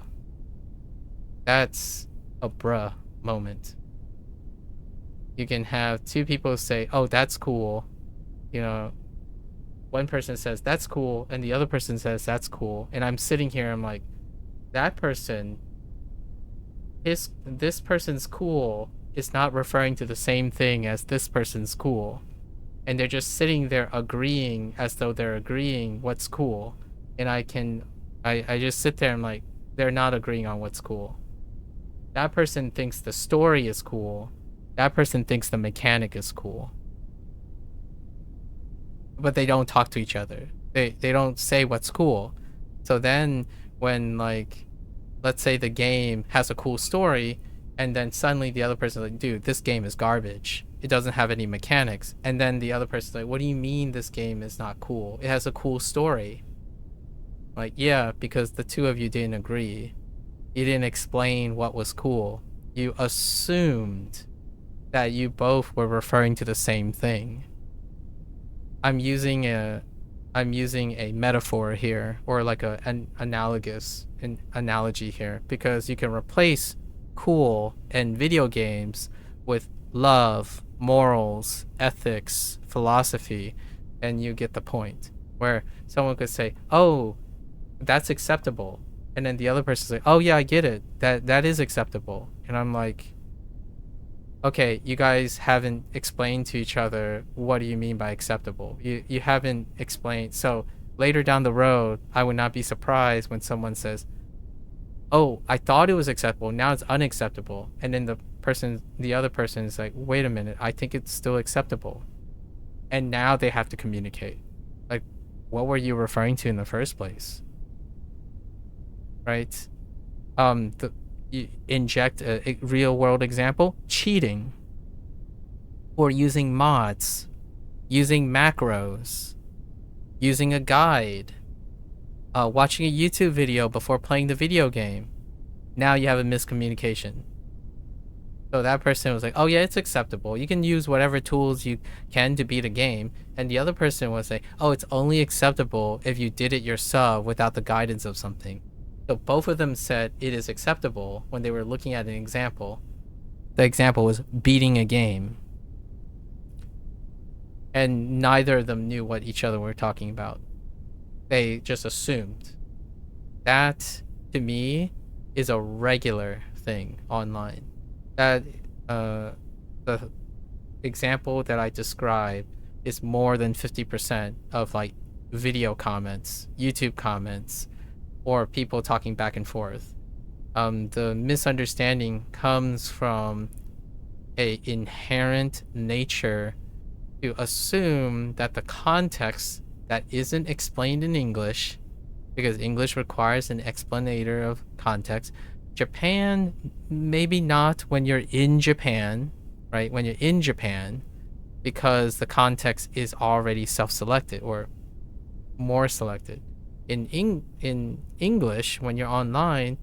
That's a bruh moment. You can have 2 people say, oh, that's cool. One person says that's cool and the other person says that's cool, and I'm sitting here, I'm like, that person, this person's cool is not referring to the same thing as this person's cool, and they're just sitting there agreeing as though they're agreeing what's cool, and I just sit there and I'm like, they're not agreeing on what's cool. That person thinks the story is cool, that person thinks the mechanic is cool, but they don't talk to each other. They don't say what's cool. So then when, like, let's say the game has a cool story, and then suddenly the other person's like, dude, this game is garbage, it doesn't have any mechanics, and then the other person's like, what do you mean this game is not cool? It has a cool story. Like, yeah, because the 2 of you didn't agree. You didn't explain what was cool. You assumed that you both were referring to the same thing. I'm using a metaphor here, or like an analogy here, because you can replace cool in video games with love, morals, ethics, philosophy, and you get the point. Where someone could say, oh, that's acceptable, and then the other person's like, oh yeah, I get it, that is acceptable, and I'm like, okay, you guys haven't explained to each other what do you mean by acceptable. You haven't explained. So later down the road, I would not be surprised when someone says, oh, I thought it was acceptable, now it's unacceptable, and then the other person is like, wait a minute, I think it's still acceptable, and now they have to communicate. what were you referring to in the first place? Right? You inject a real world example, cheating, or using mods, using macros, using a guide, watching a YouTube video before playing the video game. Now you have a miscommunication. So that person was like, oh yeah, it's acceptable. You can use whatever tools you can to beat a game. And the other person was say, oh, it's only acceptable if you did it yourself without the guidance of something. So both of them said it is acceptable when they were looking at an example. The example was beating a game. And neither of them knew what each other were talking about. They just assumed. That, to me, is a regular thing online. That the example that I described is more than 50% of like video comments, YouTube comments, or people talking back and forth. The misunderstanding comes from a inherent nature to assume that the context that isn't explained in English, because English requires an explanator of context. Japan, maybe not when you're in Japan, right? When you're in Japan, because the context is already self-selected or more selected. In English, when you're online,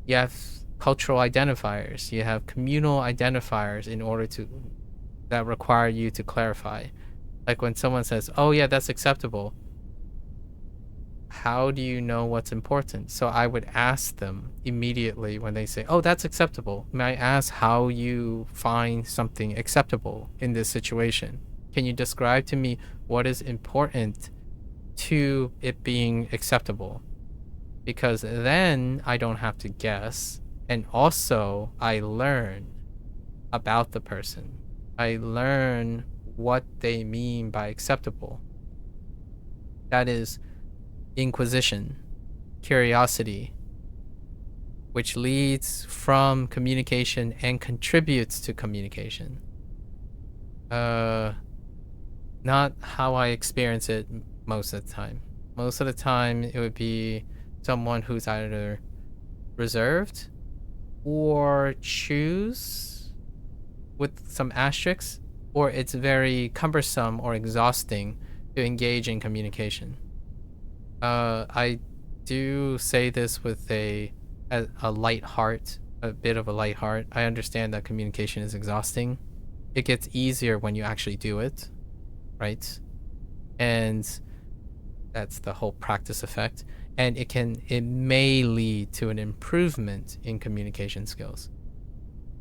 you have cultural identifiers, you have communal identifiers in order to that require you to clarify. Like when someone says, oh yeah, that's acceptable, how do you know what's important? So I would ask them immediately when they say, oh, that's acceptable. May I ask how you find something acceptable in this situation? Can you describe to me what is important to it being acceptable? Because then I don't have to guess. And also I learn about the person. I learn what they mean by acceptable. That is inquisition, curiosity, which leads from communication and contributes to communication. Not how I experience it most of the time. Most of the time it would be someone who's either reserved or choose with some asterisks, or it's very cumbersome or exhausting to engage in communication. I do say this with a light heart, a bit of a light heart. I understand that communication is exhausting. It gets easier when you actually do it, right? And that's the whole practice effect. And it may lead to an improvement in communication skills.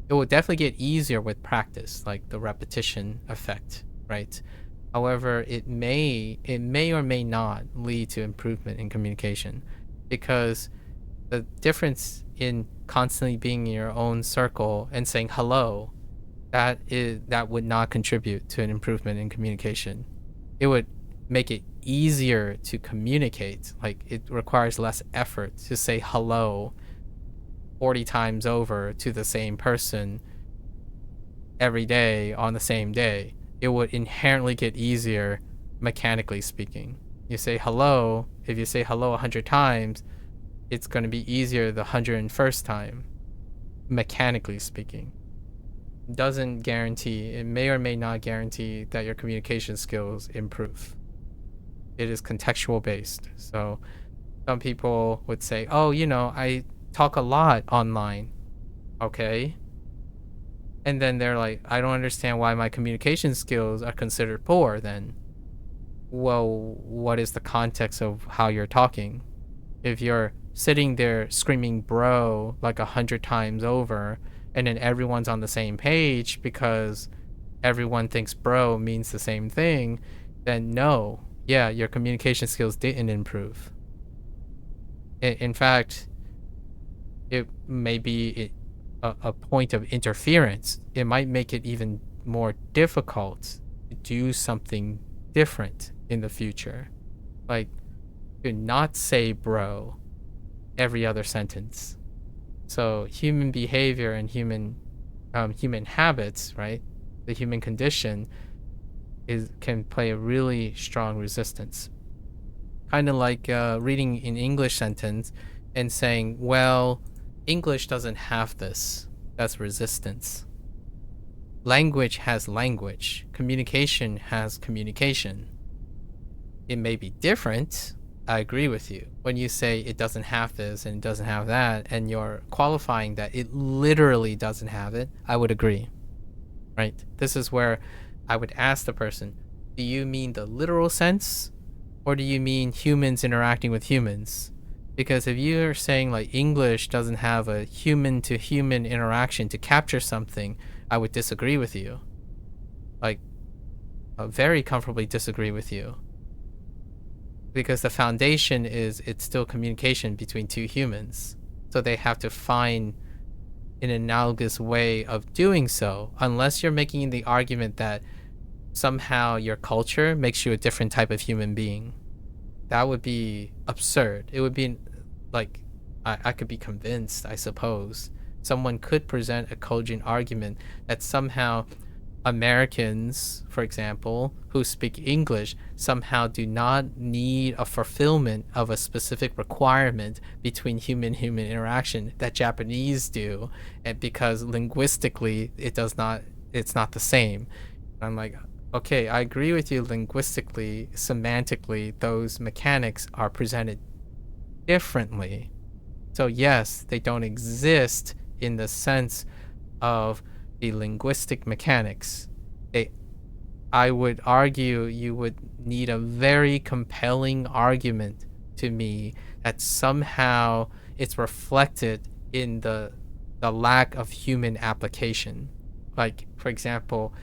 It will definitely get easier with practice, like the repetition effect, right? However, it may or may not lead to improvement in communication, because the difference in constantly being in your own circle and saying hello, that would not contribute to an improvement in communication. It would make it easier to communicate. Like, it requires less effort to say hello 40 times over to the same person every day on the same day. It would inherently get easier, mechanically speaking. You say hello, if you say hello 100 times, it's going to be easier the 101st time, mechanically speaking. It doesn't guarantee, it may or may not guarantee that your communication skills improve. It is contextual based. So some people would say, oh, I talk a lot online. Okay. And then they're like, I don't understand why my communication skills are considered poor then. Well, what is the context of how you're talking? If you're sitting there screaming bro like 100 times over, and then everyone's on the same page because everyone thinks bro means the same thing, then no, yeah, your communication skills didn't improve. In fact, it may be a point of interference. It might make it even more difficult to do something different in the future. Like, to not say bro every other sentence. So human behavior and human habits, right? The human condition can play a really strong resistance. kind of like reading an English sentence and saying, well, English doesn't have this. That's resistance. Language has language. Communication has communication. It may be different. I agree with you. When you say it doesn't have this and it doesn't have that, and you're qualifying that it literally doesn't have it, I would agree. Right? This is where I would ask the person, do you mean the literal sense, or do you mean humans interacting with humans? Because if you're saying like English doesn't have a human to human interaction to capture something, I would disagree with you. Like, very comfortably disagree with you. Because the foundation is it's still communication between two humans. So they have to find an analogous way of doing so, unless you're making the argument that somehow your culture makes you a different type of human being. That would be absurd. It would be like, I could be convinced, I suppose. Someone could present a cogent argument that somehow Americans, for example, who speak English somehow do not need a fulfillment of a specific requirement between human-human interaction that Japanese do, and because linguistically it's not the same. I'm like, okay, I agree with you linguistically, semantically, those mechanics are presented differently. So yes, they don't exist in the sense of the linguistic mechanics. I would argue you would need a very compelling argument to me that somehow it's reflected in the lack of human application. Like, for example,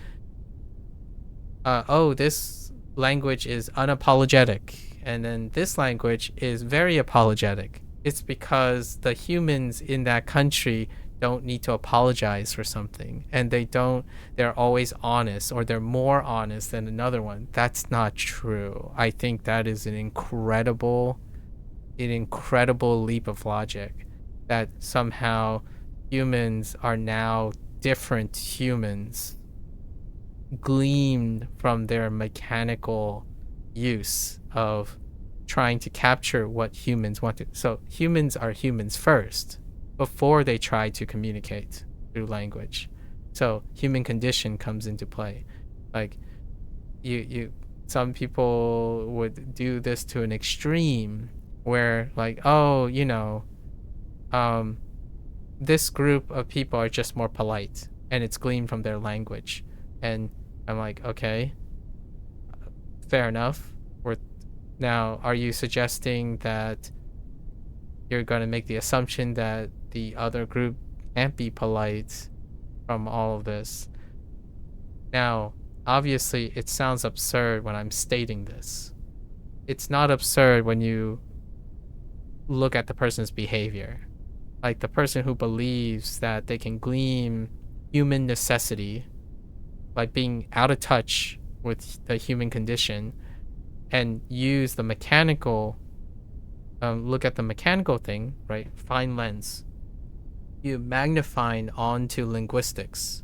this language is unapologetic, and then this language is very apologetic. It's because the humans in that country don't need to apologize for something, and they're always honest, or they're more honest than another one. That's not true. I think that is an incredible leap of logic, that somehow humans are now different humans, gleaned from their mechanical use of trying to capture what humans want to. So humans are humans first before they try to communicate through language. So human condition comes into play. Like, some people would do this to an extreme where, like, this group of people are just more polite and it's gleaned from their language. And I'm like, okay, fair enough. Now, are you suggesting that you're going to make the assumption that the other group can't be polite from all of this? Now, obviously, it sounds absurd when I'm stating this. It's not absurd when you look at the person's behavior. Like, the person who believes that they can glean human necessity, like being out of touch with the human condition, and use the mechanical, look at the mechanical thing, right? Fine lens. You magnify onto linguistics,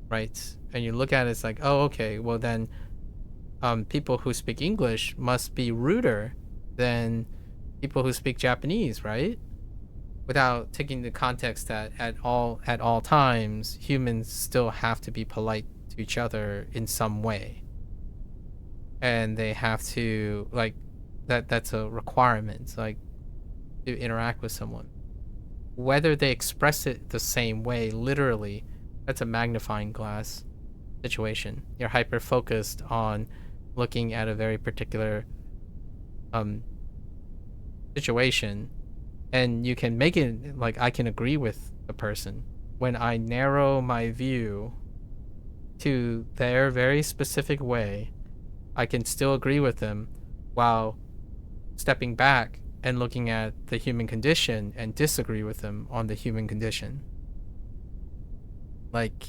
right? And you look at it, it's like, oh, okay, well then, people who speak English must be ruder than people who speak Japanese, right? Without taking the context that at all times, humans still have to be polite to each other in some way. And they have to, like, that's a requirement, like, to interact with someone. Whether they express it the same way, literally, that's a magnifying glass situation. You're hyper focused on looking at a very particular situation, and you can make it like, I can agree with the person when I narrow my view to their very specific way. I can still agree with them while stepping back and looking at the human condition and disagree with them on the human condition. Like,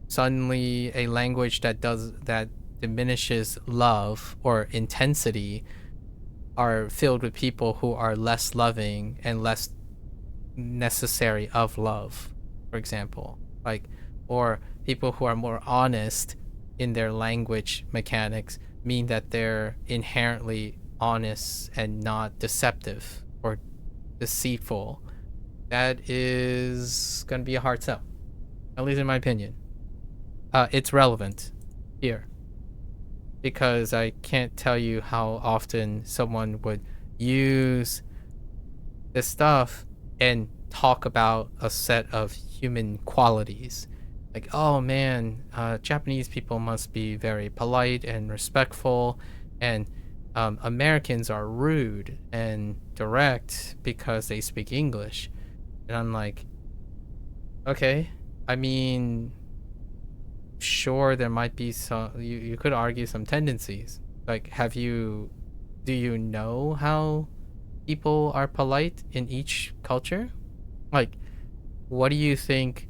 suddenly a language that diminishes love or intensity are filled with people who are less loving and less necessary of love, for example. Like, or people who are more honest in their language mechanics mean that they're inherently honest and not deceptive or deceitful, that is going to be a hard sell, at least in my opinion. It's relevant here because I can't tell you how often someone would use this stuff and talk about a set of human qualities. Like, oh man, Japanese people must be very polite and respectful, and Americans are rude and direct because they speak English. And I'm like, okay, I mean, sure, there might be some, you could argue some tendencies. Like, do you know how people are polite in each culture? Like, what do you think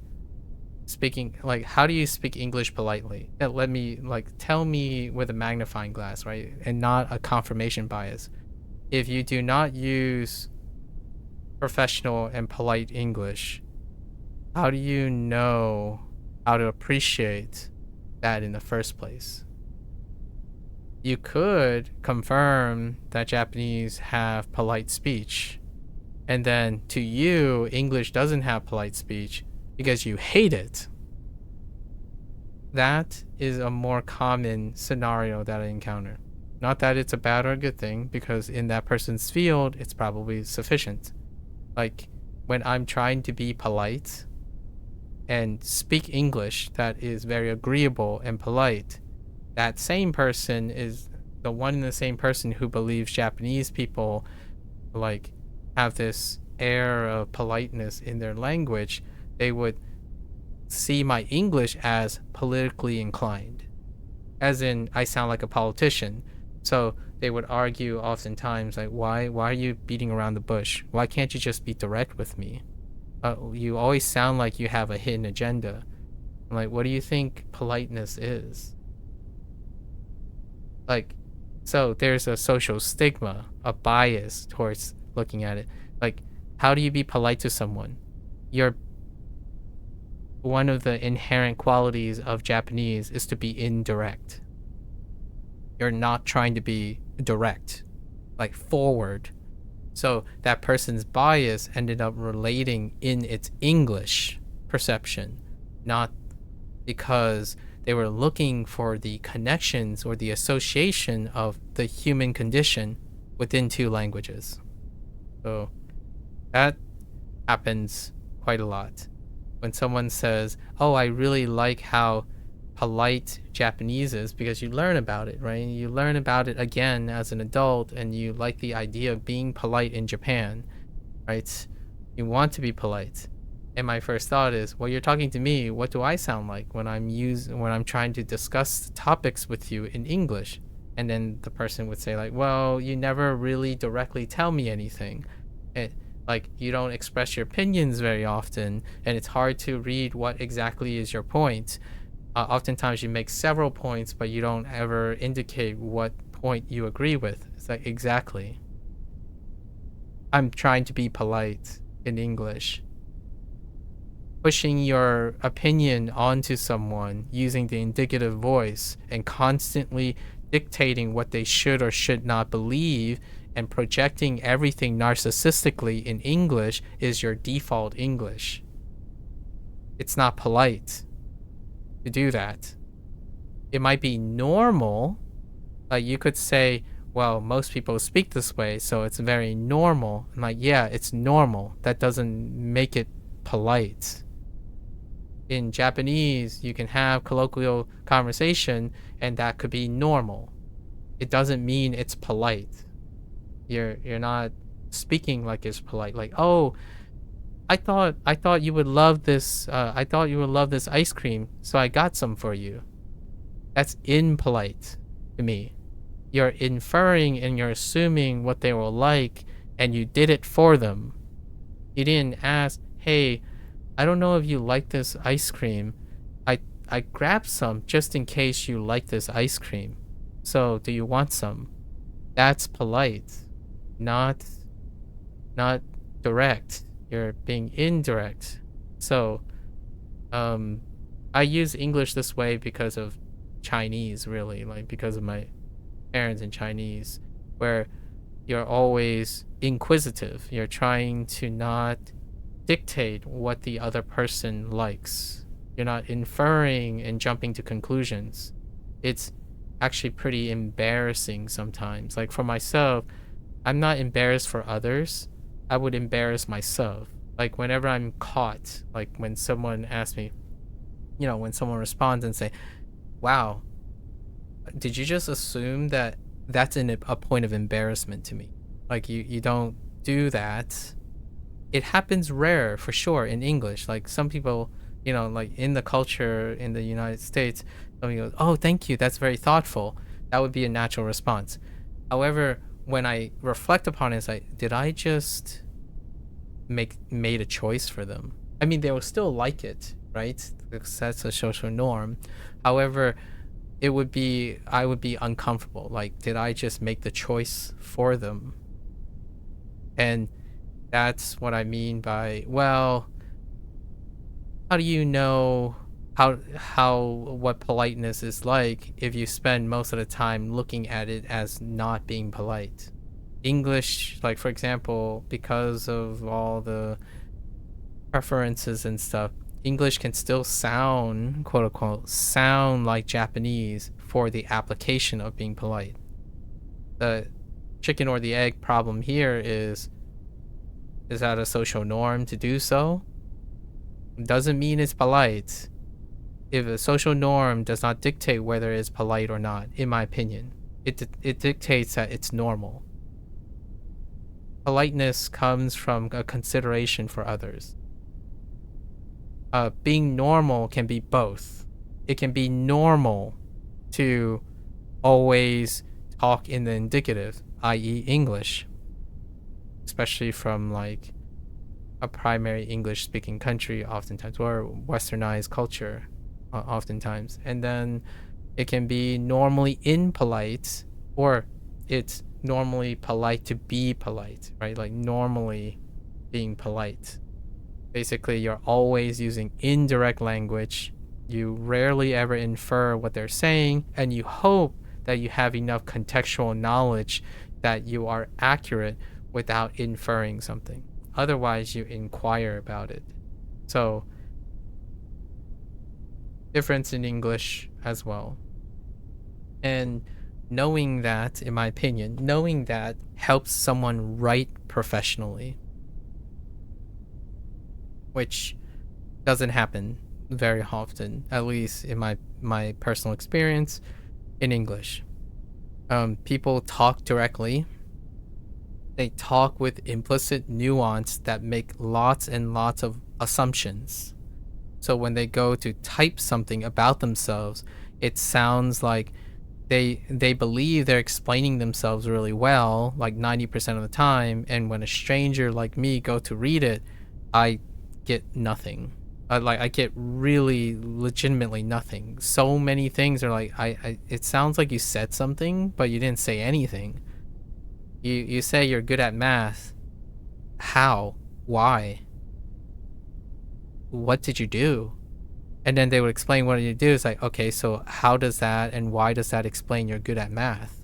how do you speak English politely? Tell me with a magnifying glass, right? And not a confirmation bias. If you do not use professional and polite English, how do you know how to appreciate that in the first place? You could confirm that Japanese have polite speech, and then to you, English doesn't have polite speech because you hate it. That is a more common scenario that I encounter. Not that it's a bad or a good thing, because in that person's field, it's probably sufficient. Like, when I'm trying to be polite and speak English that is very agreeable and polite, that same person is the one and the same person who believes Japanese people like have this air of politeness in their language. They would see my English as politically inclined, as in I sound like a politician. So they would argue oftentimes like, why are you beating around the bush? Why can't you just be direct with me? You always sound like you have a hidden agenda. I'm like, what do you think politeness is? Like, so there's a social stigma, a bias towards looking at it. Like, how do you be polite to someone? One of the inherent qualities of Japanese is to be indirect. You're not trying to be direct, like forward. So that person's bias ended up relating in its English perception, not because they were looking for the connections or the association of the human condition within two languages. So that happens quite a lot. When someone says, oh, I really like how polite Japanese is, because you learn about it, right? You learn about it again as an adult, and you like the idea of being polite in Japan, right? You want to be polite. And my first thought is, well, you're talking to me. What do I sound like when I'm trying to discuss topics with you in English? And then the person would say like, well, you never really directly tell me anything. Like, you don't express your opinions very often, and it's hard to read what exactly is your point. Oftentimes you make several points, but you don't ever indicate what point you agree with. It's like, exactly. I'm trying to be polite in English. Pushing your opinion onto someone using the indicative voice and constantly dictating what they should or should not believe and projecting everything narcissistically in English is your default English. It's not polite to do that. It might be normal. Like, you could say, well, most people speak this way, so it's very normal. I'm like, yeah, it's normal. That doesn't make it polite. In Japanese, you can have colloquial conversation, and that could be normal. It doesn't mean it's polite. You're not speaking like it's polite. Like, oh, I thought you would love this. I thought you would love this ice cream, so I got some for you. That's impolite to me. You're inferring and you're assuming what they will like, and you did it for them. You didn't ask, hey, I don't know if you like this ice cream. I grabbed some just in case you like this ice cream. So do you want some? That's polite, not direct. You're being indirect. So I use English this way because of Chinese, really, like because of my parents in Chinese, where you're always inquisitive. You're trying to not dictate what the other person likes. You're not inferring and jumping to conclusions. It's actually pretty embarrassing sometimes. Like for myself, I'm not embarrassed for others. I would embarrass myself. Like whenever I'm caught, like when someone asks me, when someone responds and say, wow, did you just assume that that's a point of embarrassment to me? Like you don't do that. It happens rare for sure in English. Like some people, like in the culture in the United States, somebody goes, oh, thank you, that's very thoughtful. That would be a natural response. However, when I reflect upon it, it's like, did I just made a choice for them? I mean, they will still like it, right? Because that's a social norm. However, I would be uncomfortable. Like, did I just make the choice for them? And that's what I mean by, well, how do you know what politeness is like if you spend most of the time looking at it as not being polite? English, like for example, because of all the preferences and stuff, English can still sound, quote unquote, sound like Japanese for the application of being polite. The chicken or the egg problem here is that a social norm to do so? Doesn't mean it's polite. If a social norm does not dictate whether it's polite or not, in my opinion, it dictates that it's normal. Politeness comes from a consideration for others. Being normal can be both. It can be normal to always talk in the indicative, i.e. English, especially from like a primary English speaking country oftentimes, or westernized culture oftentimes. And then it can be normally impolite, or it's normally polite to be polite, right? Like normally being polite. Basically, you're always using indirect language. You rarely ever infer what they're saying, and you hope that you have enough contextual knowledge that you are accurate without inferring something. Otherwise, you inquire about it. So, difference in English as well. And knowing that, in my opinion, knowing that helps someone write professionally, which doesn't happen very often, at least in my personal experience in English. People talk directly. They talk with implicit nuance that make lots and lots of assumptions. So when they go to type something about themselves, it sounds like they believe they're explaining themselves really well, like 90% of the time. And when a stranger like me go to read it, I get nothing. I get really legitimately nothing. So many things are like, it sounds like you said something, but you didn't say anything. You say you're good at math. How? Why? What did you do? And then they would explain what you do. It's like, okay, so how does that and why does that explain you're good at math?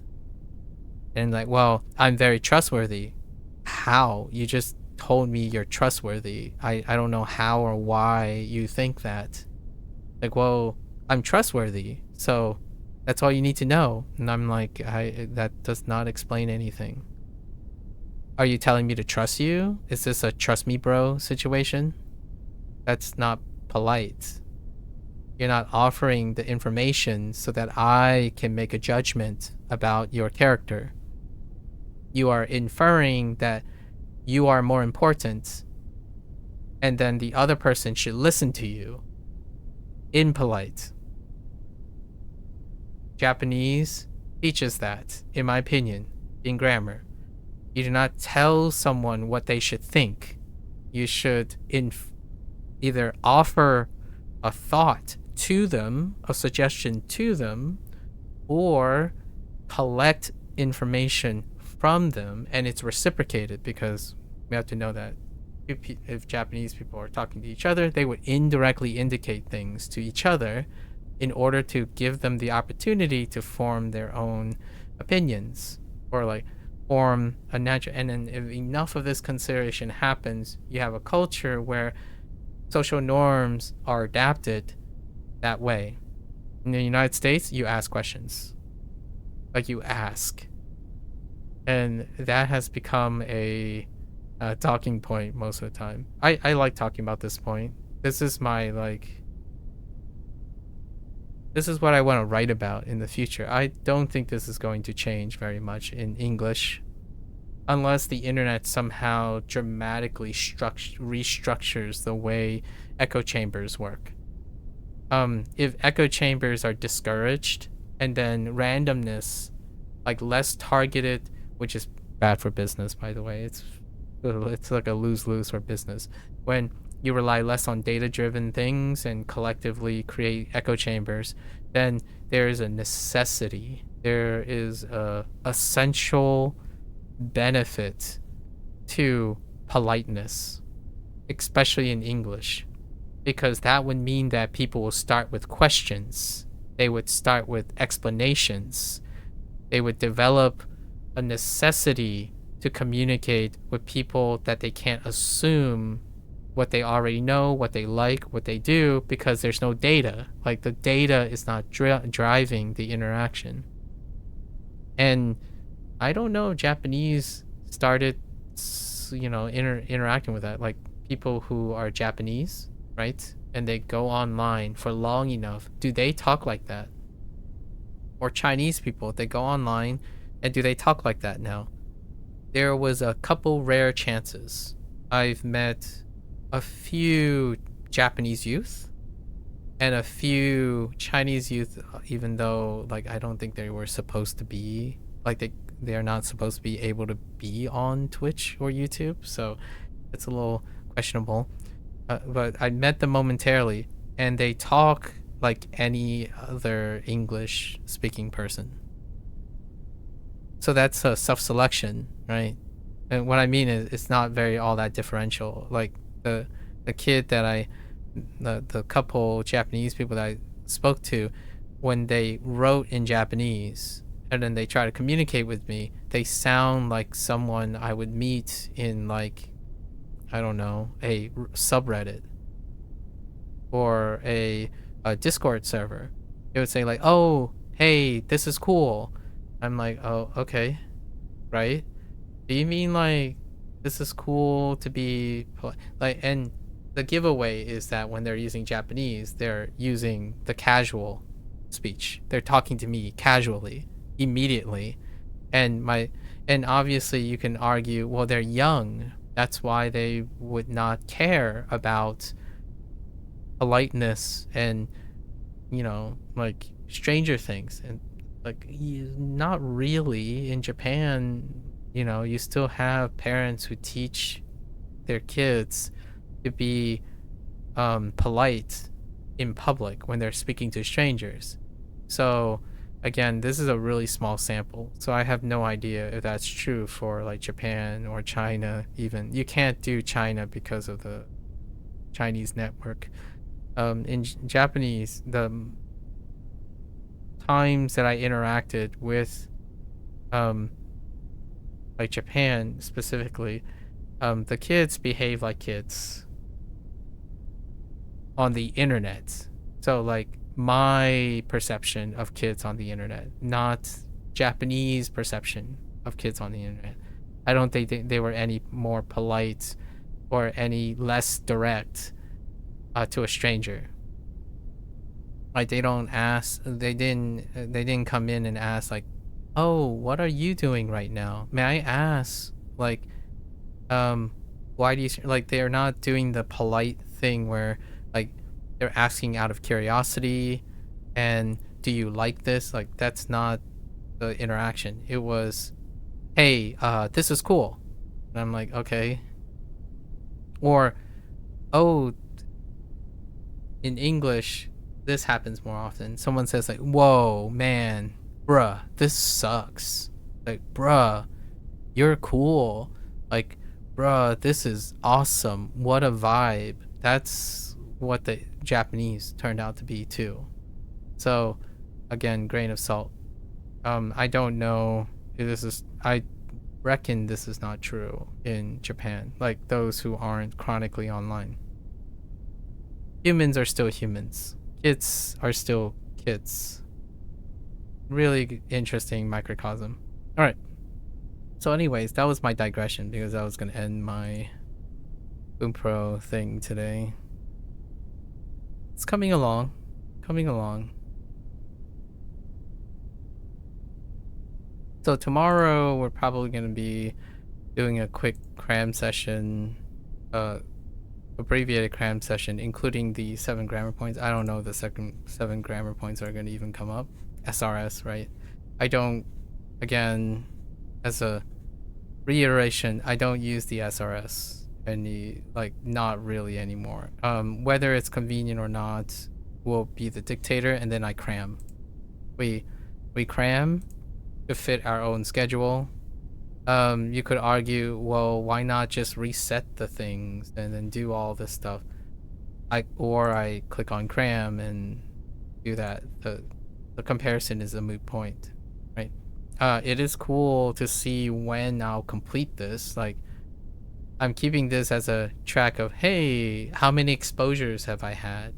And like, well, I'm very trustworthy. How? You just told me you're trustworthy. I don't know how or why you think that. Like, well, I'm trustworthy, so that's all you need to know. And I'm like, that does not explain anything. Are you telling me to trust you? Is this a trust me bro situation? That's not polite. You're not offering the information so that I can make a judgment about your character. You are inferring that you are more important, and then the other person should listen to you. Impolite. Japanese teaches that, in my opinion, in grammar. You do not tell someone what they should think. You should either offer a thought to them, a suggestion to them, or collect information from them, and it's reciprocated, because we have to know that if Japanese people are talking to each other, they would indirectly indicate things to each other in order to give them the opportunity to form their own opinions, or like form a natural, and then if enough of this consideration happens, you have a culture where social norms are adapted that way. In the United States, you ask questions. Like, you ask. And that has become a talking point most of the time. I like talking about this point. This is my, like, this is what I want to write about in the future. I don't think this is going to change very much in English unless the internet somehow dramatically restructures the way echo chambers work. If echo chambers are discouraged, and then randomness, like less targeted, which is bad for business, by the way. It's like a lose-lose for business. When you rely less on data-driven things and collectively create echo chambers, then there is a necessity. There is a essential benefit to politeness, especially in English, because that would mean that people will start with questions. They would start with explanations. They would develop a necessity to communicate with people that they can't assume what they already know, what they like, what they do, because there's no data. Like, the data is not driving the interaction. And I don't know, Japanese started, interacting with that. Like, people who are Japanese, right? And they go online for long enough. Do they talk like that? Or Chinese people, they go online, and do they talk like that now? There was a couple rare chances. I've met a few Japanese youth and a few Chinese youth, even though, like, I don't think they were supposed to be, like, they're not supposed to be able to be on Twitch or YouTube, so it's a little questionable. But I met them momentarily, and they talk like any other English speaking person. So that's a self-selection, right? And what I mean is, it's not very all that differential. Like, the kid that the couple Japanese people that I spoke to, when they wrote in Japanese and then they try to communicate with me, they sound like someone I would meet in, like, I don't know, a subreddit or a Discord server. It would say, like, oh, hey, this is cool. I'm like, oh, okay, right? Do you mean, like, this is cool to be like? And the giveaway is that when they're using Japanese, they're using the casual speech. They're talking to me casually, immediately. And obviously you can argue, well, they're young, that's why they would not care about politeness and, like, stranger things. And, like, not really. In Japan, you still have parents who teach their kids to be polite in public when they're speaking to strangers. So again, this is a really small sample, so I have no idea if that's true for, like, Japan or China. Even you can't do China because of the Chinese network. In Japanese, the times that I interacted with like Japan specifically, the kids behave like kids on the internet. So, like, my perception of kids on the internet, not Japanese perception of kids on the internet. I don't think they were any more polite or any less direct to a stranger. Like, they didn't come in and ask, like, oh, what are you doing right now? May I ask, like, why do you, like, they're not doing the polite thing where, like, they're asking out of curiosity and do you like this? Like, that's not the interaction. It was, hey, this is cool. And I'm like, okay. Or, oh, in English, this happens more often. Someone says, like, whoa, man, bruh, this sucks. Like, bruh, you're cool. Like, bruh, this is awesome. What a vibe. That's what the Japanese turned out to be too. So, again, grain of salt. I don't know if this is, I reckon this is not true in Japan, like those who aren't chronically online. Humans are still humans. Kids are still kids. Really interesting microcosm. All right. So anyways, that was my digression because I was going to end my Bunpro thing today. It's coming along. So tomorrow we're probably going to be doing a quick cram session, abbreviated cram session, including the 7 grammar points. I don't know if the second 7 grammar points are going to even come up. SRS, right? I don't, again, as a reiteration, I don't use the SRS any, like, not really anymore. Whether it's convenient or not will be the dictator, and then I cram. We cram to fit our own schedule. You could argue, well, why not just reset the things and then do all this stuff? I click on cram and do that. The comparison is a moot point, right? It is cool to see when I'll complete this. Like, I'm keeping this as a track of, hey, how many exposures have I had?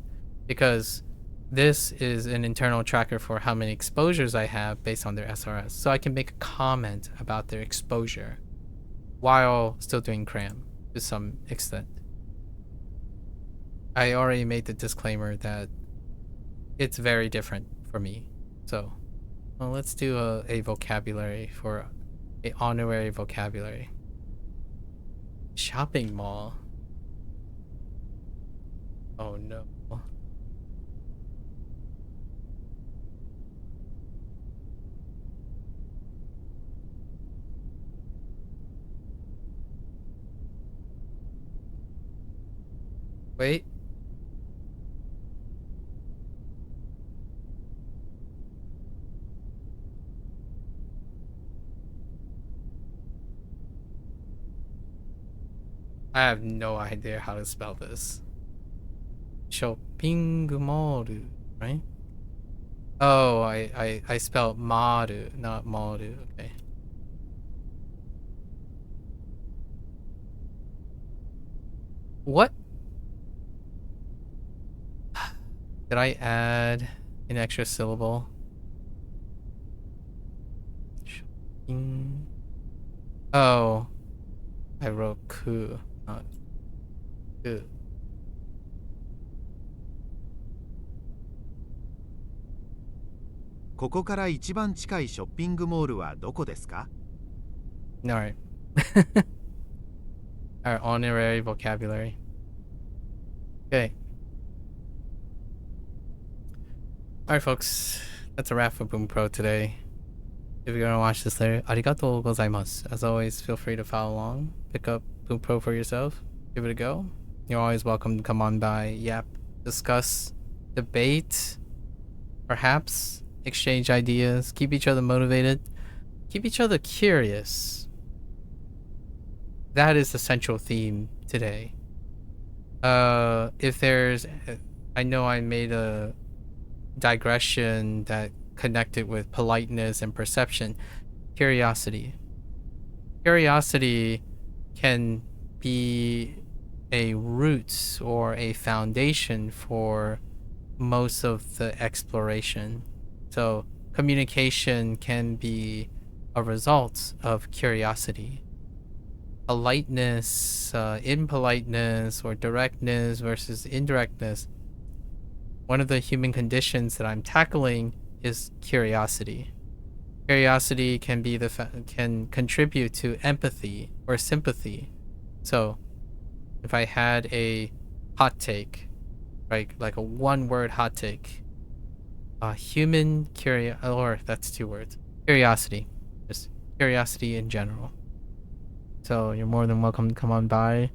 Because this is an internal tracker for how many exposures I have based on their SRS. So I can make a comment about their exposure while still doing cram to some extent. I already made the disclaimer that it's very different for me. So, well, let's do a vocabulary for a honorary vocabulary. Shopping mall. Oh no. Wait. I have no idea how to spell this. Shopping mall, right? Oh, I spelled maru, not maru. Okay. What? Did I add an extra syllable? Shopping. Oh, I wrote ku, not ku.ここから一番近いショッピングモールはどこですか? Alright. Our honorary vocabulary. Okay. Alright, folks. That's a wrap for Bunpro today. If you're gonna watch this later, arigatou gozaimasu. As always, feel free to follow along. Pick up Bunpro for yourself. Give it a go. You're always welcome to come on by, yap, discuss, debate, perhaps exchange ideas, keep each other motivated, keep each other curious. That is the central theme today. If there's, I know I made a digression that connected with politeness and perception. Curiosity can be a root or a foundation for most of the exploration. So communication can be a result of curiosity. Politeness, impoliteness, or directness versus indirectness. One of the human conditions that I'm tackling is curiosity. Curiosity can be can contribute to empathy or sympathy. So, if I had a hot take, right, like a one-word hot take, or that's 2 words. Curiosity, just curiosity in general. So you're more than welcome to come on by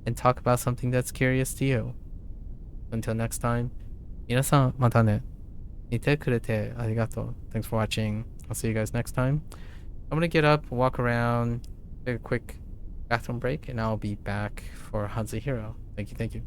and talk about something that's curious to you. Until next time, 皆さんまたね。見てくれてありがとう. Thanks for watching. I'll see you guys next time. I'm gonna get up, walk around, take a quick bathroom break, and I'll be back for Hanzo Hero. Thank you.